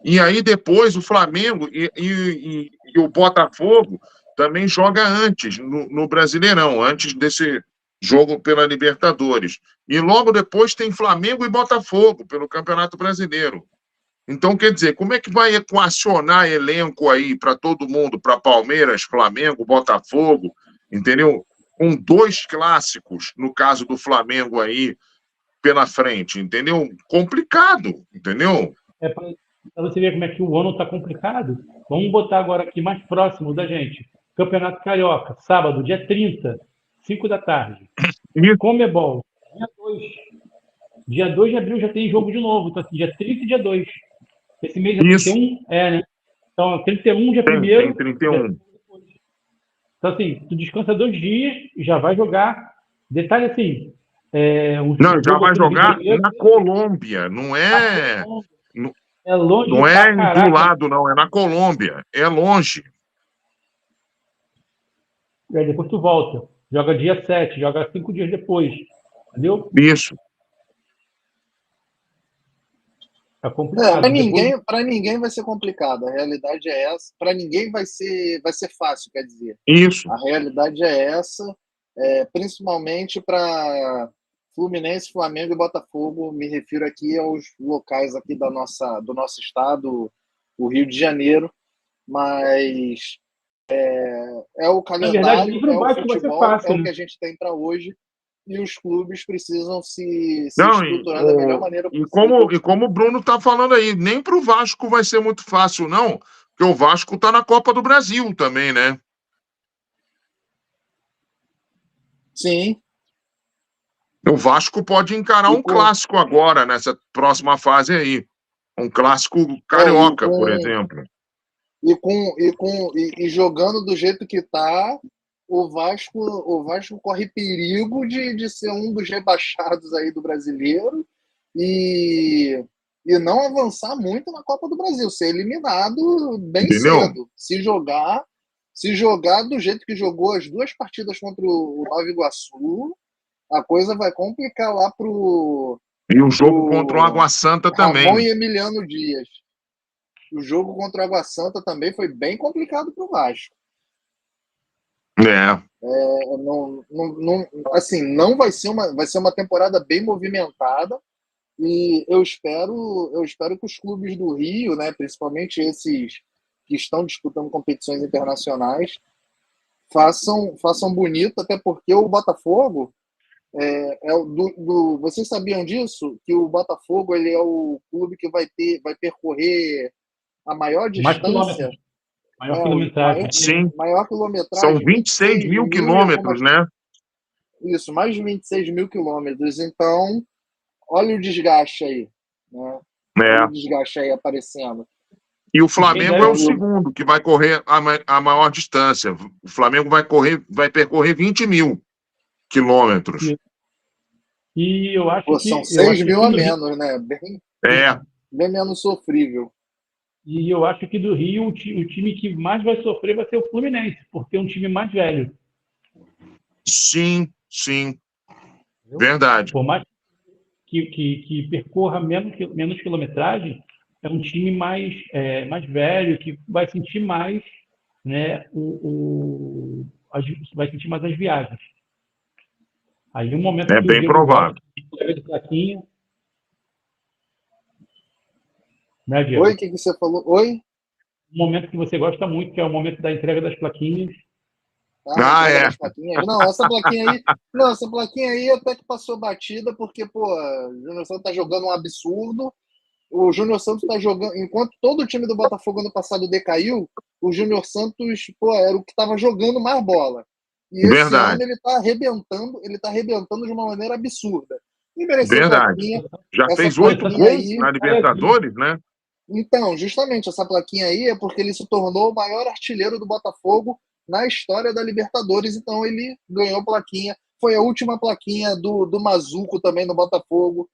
E aí depois o Flamengo e o Botafogo também joga antes, no Brasileirão, antes desse jogo pela Libertadores. E logo depois tem Flamengo e Botafogo pelo Campeonato Brasileiro. Então, quer dizer, como é que vai equacionar elenco aí para todo mundo, para Palmeiras, Flamengo, Botafogo, entendeu? Com 2 clássicos, no caso do Flamengo aí, pela frente, entendeu? Complicado, entendeu? Para você ver como é que o ano está complicado, vamos botar agora aqui mais próximo da gente. Campeonato Carioca, sábado, dia 30, 5 da tarde. Comebol, dia 2. Dia 2 de abril já tem jogo de novo, então assim, dia 30 e dia 2. Esse mês é 31? Né? Então, 31, dia 1º. Tem 31. Então, assim, tu descansa 2 dias e já vai jogar. Detalhe assim... não, já vai jogar na Colômbia, não é... É longe não é do lado, não, é na Colômbia. É longe. E aí depois tu volta. Joga dia 7, joga 5 dias depois. Entendeu? Isso. É complicado. Para ninguém vai ser complicado. A realidade é essa. Para ninguém vai ser fácil, quer dizer. Isso. A realidade é essa, principalmente para Fluminense, Flamengo e Botafogo. Me refiro aqui aos locais aqui do nosso estado, o Rio de Janeiro. Mas é o calendário, verdade, é o futebol, fácil, é o que a gente tem para hoje. E os clubes precisam se estruturar da melhor maneira possível. E como o Bruno está falando aí, nem para o Vasco vai ser muito fácil, não, porque o Vasco está na Copa do Brasil também, né? Sim. O Vasco pode encarar um clássico agora, nessa próxima fase aí. Um clássico carioca, por exemplo. E jogando do jeito que está, o Vasco corre perigo de ser um dos rebaixados aí do brasileiro e não avançar muito na Copa do Brasil, ser eliminado bem cedo. Se jogar do jeito que jogou as 2 partidas contra o Nova Iguaçu, a coisa vai complicar lá E o jogo contra o Água Santa também. Ramon e Emiliano Dias. O jogo contra o Água Santa também foi bem complicado para o Vasco. Não vai ser uma temporada bem movimentada e eu espero que os clubes do Rio, né, principalmente esses que estão disputando competições internacionais, façam bonito, até porque o Botafogo vocês sabiam disso? Que o Botafogo ele é o clube que vai percorrer a maior distância. Maior quilometragem. Sim. Maior quilometragem. São 26 mil quilômetros, né? Isso, mais de 26 mil quilômetros. Então, olha o desgaste aí. Né? Olha o desgaste aí aparecendo. E o Flamengo é o segundo que vai correr a maior distância. O Flamengo vai percorrer 20 mil quilômetros. E eu acho que... São 6 mil a menos, né? Bem menos sofrível. E eu acho que do Rio, o time que mais vai sofrer vai ser o Fluminense, porque é um time mais velho. Sim, sim. Verdade. que percorra menos quilometragem é um time mais velho, que vai sentir mais, né, vai sentir mais as viagens. Aí um momento É que bem provável. De plaquinha, né, Diego? Oi, o que você falou? Oi? Um momento que você gosta muito, que é o momento da entrega das plaquinhas. Entrega das plaquinhas. Não, essa plaquinha aí até que passou batida, porque, pô, o Júnior Santos tá jogando um absurdo. O Júnior Santos tá jogando. Enquanto todo o time do Botafogo ano passado decaiu, o Júnior Santos, pô, era o que tava jogando mais bola. E esse ano ele tá arrebentando de uma maneira absurda. E mereceu plaquinha. Já fez 8 gols na Libertadores, né? Então, justamente, essa plaquinha aí é porque ele se tornou o maior artilheiro do Botafogo na história da Libertadores, então ele ganhou plaquinha. Foi a última plaquinha do Mazuco também no Botafogo.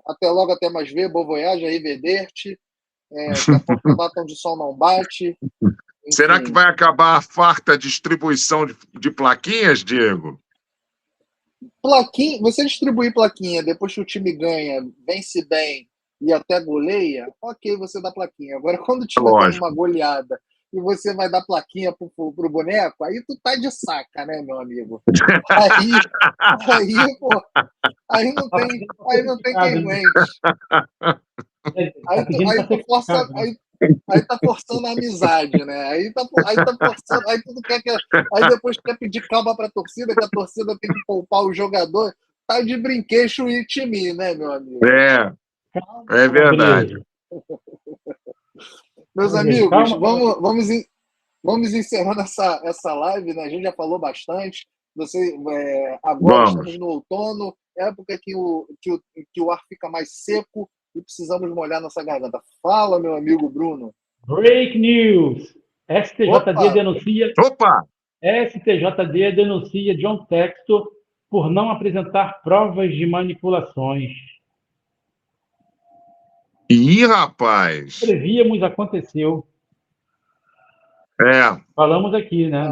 Até logo, até mais ver, boa voyage, arrivederci. Que a porta bata onde o sol não bate. Enfim. Será que vai acabar a farta distribuição de plaquinhas, Diego? Plaquinha, você distribuir plaquinha depois que o time ganha, vence bem e até goleia, ok, você dá plaquinha. Agora, quando o time toma uma goleada e você vai dar plaquinha pro boneco, aí tu tá de saca, né, meu amigo? Aí não tem quem aguente. Aí tá forçando a amizade, né? Aí tá forçando, aí depois quer pedir calma pra torcida, que a torcida tem que poupar o jogador. Tá de brinquedo e time, né, meu amigo? É verdade. Meus amigos, vamos encerrando essa live, né? A gente já falou bastante. Agora estamos no outono, época que o ar fica mais seco e precisamos molhar nossa garganta. Fala, meu amigo Bruno. Break news! STJD denuncia John Textor por não apresentar provas de manipulações. Ih, rapaz! Prevíamos, aconteceu. Falamos aqui, né?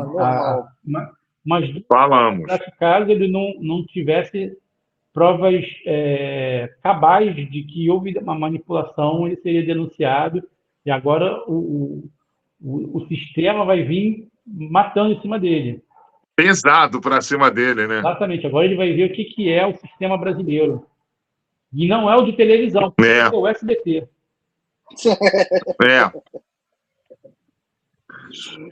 Mas falamos. Caso ele não tivesse provas cabais de que houve uma manipulação, ele seria denunciado. E agora o sistema vai vir matando em cima dele. Pesado para cima dele, né? Exatamente. Agora ele vai ver o que é o sistema brasileiro. E não é o de televisão, é o SBT.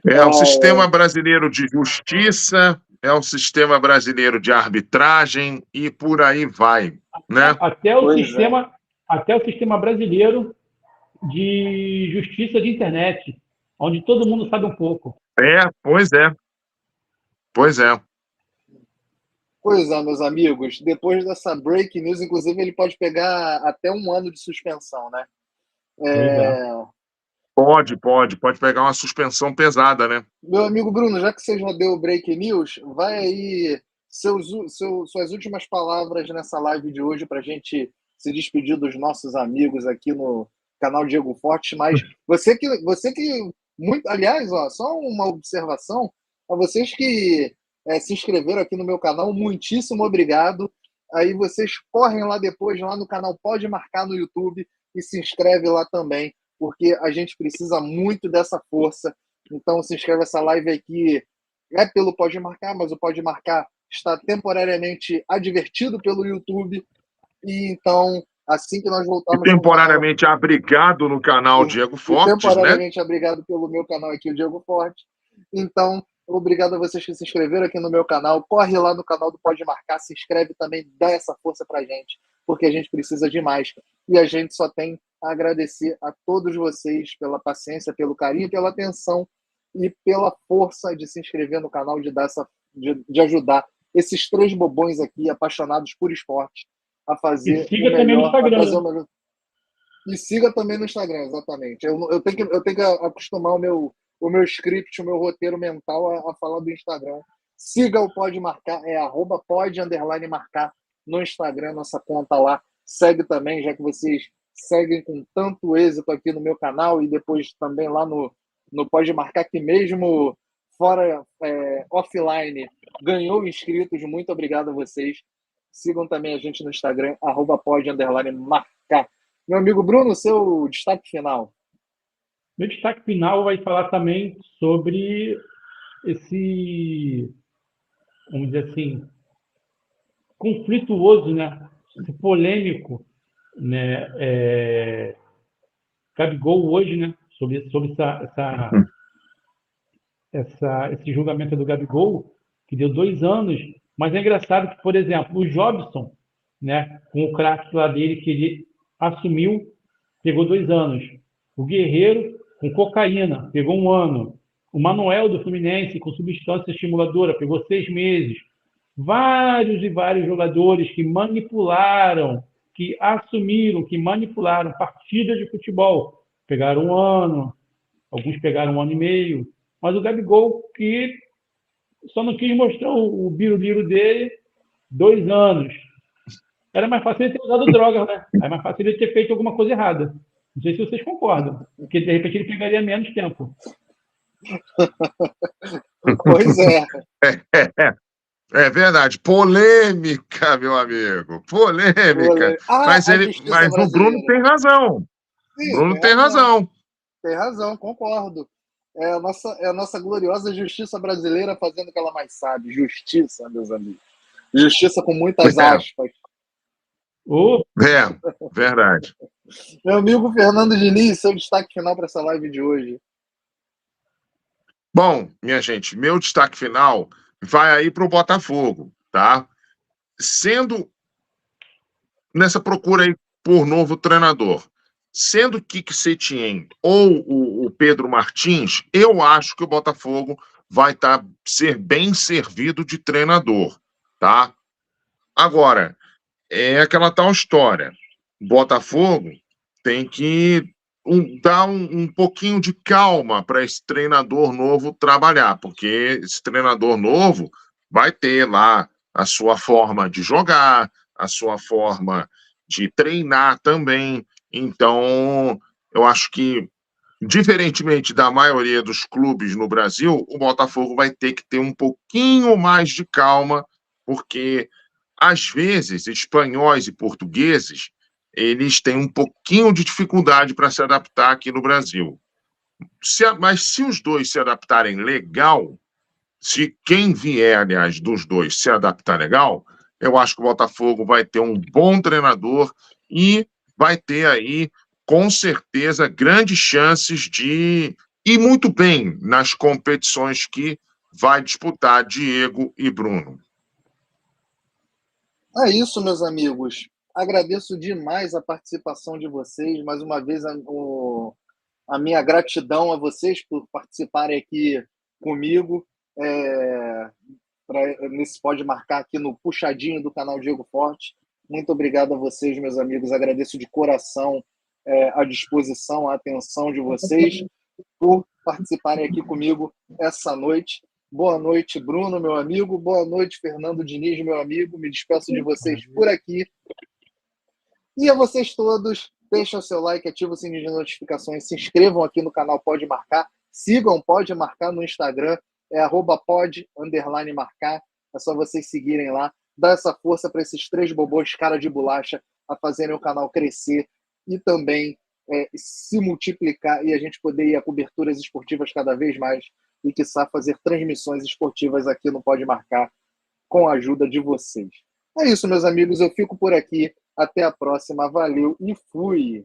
É o sistema brasileiro de justiça, é o sistema brasileiro de arbitragem e por aí vai, né? Até o sistema brasileiro de justiça de internet, onde todo mundo sabe um pouco. Pois é. Pois é, meus amigos. Depois dessa break news, inclusive, ele pode pegar até 1 ano de suspensão, né? Pode pegar uma suspensão pesada, né? Meu amigo Bruno, já que você já deu o break news, vai aí suas últimas palavras nessa live de hoje para a gente se despedir dos nossos amigos aqui no canal Diego Fortes. Mas você que muito, aliás, só uma observação a vocês que se inscreveram aqui no meu canal, muitíssimo obrigado. Aí vocês correm lá depois, lá no canal Pode Marcar no YouTube e se inscreve lá também, porque a gente precisa muito dessa força. Então se inscreve essa live aqui, pelo Pode Marcar, mas o Pode Marcar está temporariamente advertido pelo YouTube. E então, assim que nós voltarmos... E temporariamente abrigado no canal Diego Fortes, temporariamente abrigado pelo meu canal aqui, o Diego Fortes. Então, obrigado a vocês que se inscreveram aqui no meu canal. Corre lá no canal do Pode Marcar, se inscreve também, dá essa força pra gente, porque a gente precisa demais. E a gente só tem a agradecer a todos vocês pela paciência, pelo carinho, pela atenção e pela força de se inscrever no canal, de ajudar esses 3 bobões aqui, apaixonados por esporte, a fazer e siga também no Instagram. E siga também no Instagram, exatamente. Eu tenho que acostumar o meu script, o meu roteiro mental a falar do Instagram. Siga o Pode Marcar, @pode_marcar no Instagram, nossa conta lá. Segue também, já que vocês seguem com tanto êxito aqui no meu canal e depois também lá no Pode Marcar, que mesmo fora offline ganhou inscritos. Muito obrigado a vocês. Sigam também a gente no Instagram, @pod_marcar. Meu amigo Bruno, seu destaque final. Meu destaque final vai falar também sobre esse, vamos dizer assim, conflituoso, né? Esse polêmico, né? Gabigol hoje, né? Sobre esse julgamento do Gabigol, que deu 2 anos. Mas é engraçado que, por exemplo, o Jobson, né? Com o craque lá dele que ele assumiu, pegou 2 anos. O Guerreiro, com cocaína, pegou 1 ano. O Manuel do Fluminense, com substância estimuladora, pegou 6 meses. Vários e vários jogadores que manipularam, que assumiram, que manipularam partidas de futebol. Pegaram 1 ano, alguns pegaram 1 ano e meio. Mas o Gabigol, que só não quis mostrar o biruliro dele, 2 anos. Era mais fácil ele ter usado drogas, né? Era mais fácil ele ter feito alguma coisa errada. Não sei se vocês concordam, porque de repente ele pegaria menos tempo. Pois é. É verdade. Polêmica, meu amigo. Polêmica. Mas o Bruno tem razão. Sim, Bruno tem razão. Tem razão, concordo. É a nossa gloriosa justiça brasileira fazendo o que ela mais sabe. Justiça, meus amigos. Justiça com muitas aspas. Verdade. Meu amigo Fernando Diniz, seu destaque final para essa live de hoje. Bom, minha gente, meu destaque final vai aí para o Botafogo, tá? Sendo nessa procura aí por novo treinador, sendo Kiki Setien ou o Pedro Martins, eu acho que o Botafogo vai ser bem servido de treinador, tá? Agora, é aquela tal história. O Botafogo tem que dar um pouquinho de calma para esse treinador novo trabalhar, porque esse treinador novo vai ter lá a sua forma de jogar, a sua forma de treinar também. Então, eu acho que, diferentemente da maioria dos clubes no Brasil, o Botafogo vai ter que ter um pouquinho mais de calma, porque, às vezes, espanhóis e portugueses eles têm um pouquinho de dificuldade para se adaptar aqui no Brasil. Mas se os dois se adaptarem legal, se quem vier, aliás, dos dois se adaptar legal, eu acho que o Botafogo vai ter um bom treinador e vai ter aí, com certeza, grandes chances de ir muito bem nas competições que vai disputar Diego e Bruno. É isso, meus amigos. Agradeço demais a participação de vocês. Mais uma vez, a minha gratidão a vocês por participarem aqui comigo. Nesse Pode Marcar aqui no Puxadinho do canal Diego Forte. Muito obrigado a vocês, meus amigos. Agradeço de coração a disposição, a atenção de vocês por participarem aqui comigo essa noite. Boa noite, Bruno, meu amigo. Boa noite, Fernando Diniz, meu amigo. Me despeço de vocês por aqui. E a vocês todos, deixem o seu like, ativem o sininho de notificações, se inscrevam aqui no canal Pode Marcar, sigam Pode Marcar no Instagram, é @pod_marcar, é só vocês seguirem lá, dá essa força para esses 3 bobôs cara de bolacha a fazerem o canal crescer e também se multiplicar e a gente poder ir a coberturas esportivas cada vez mais e, quiçá, fazer transmissões esportivas aqui no Pode Marcar com a ajuda de vocês. É isso, meus amigos, eu fico por aqui. Até a próxima. Valeu e fui!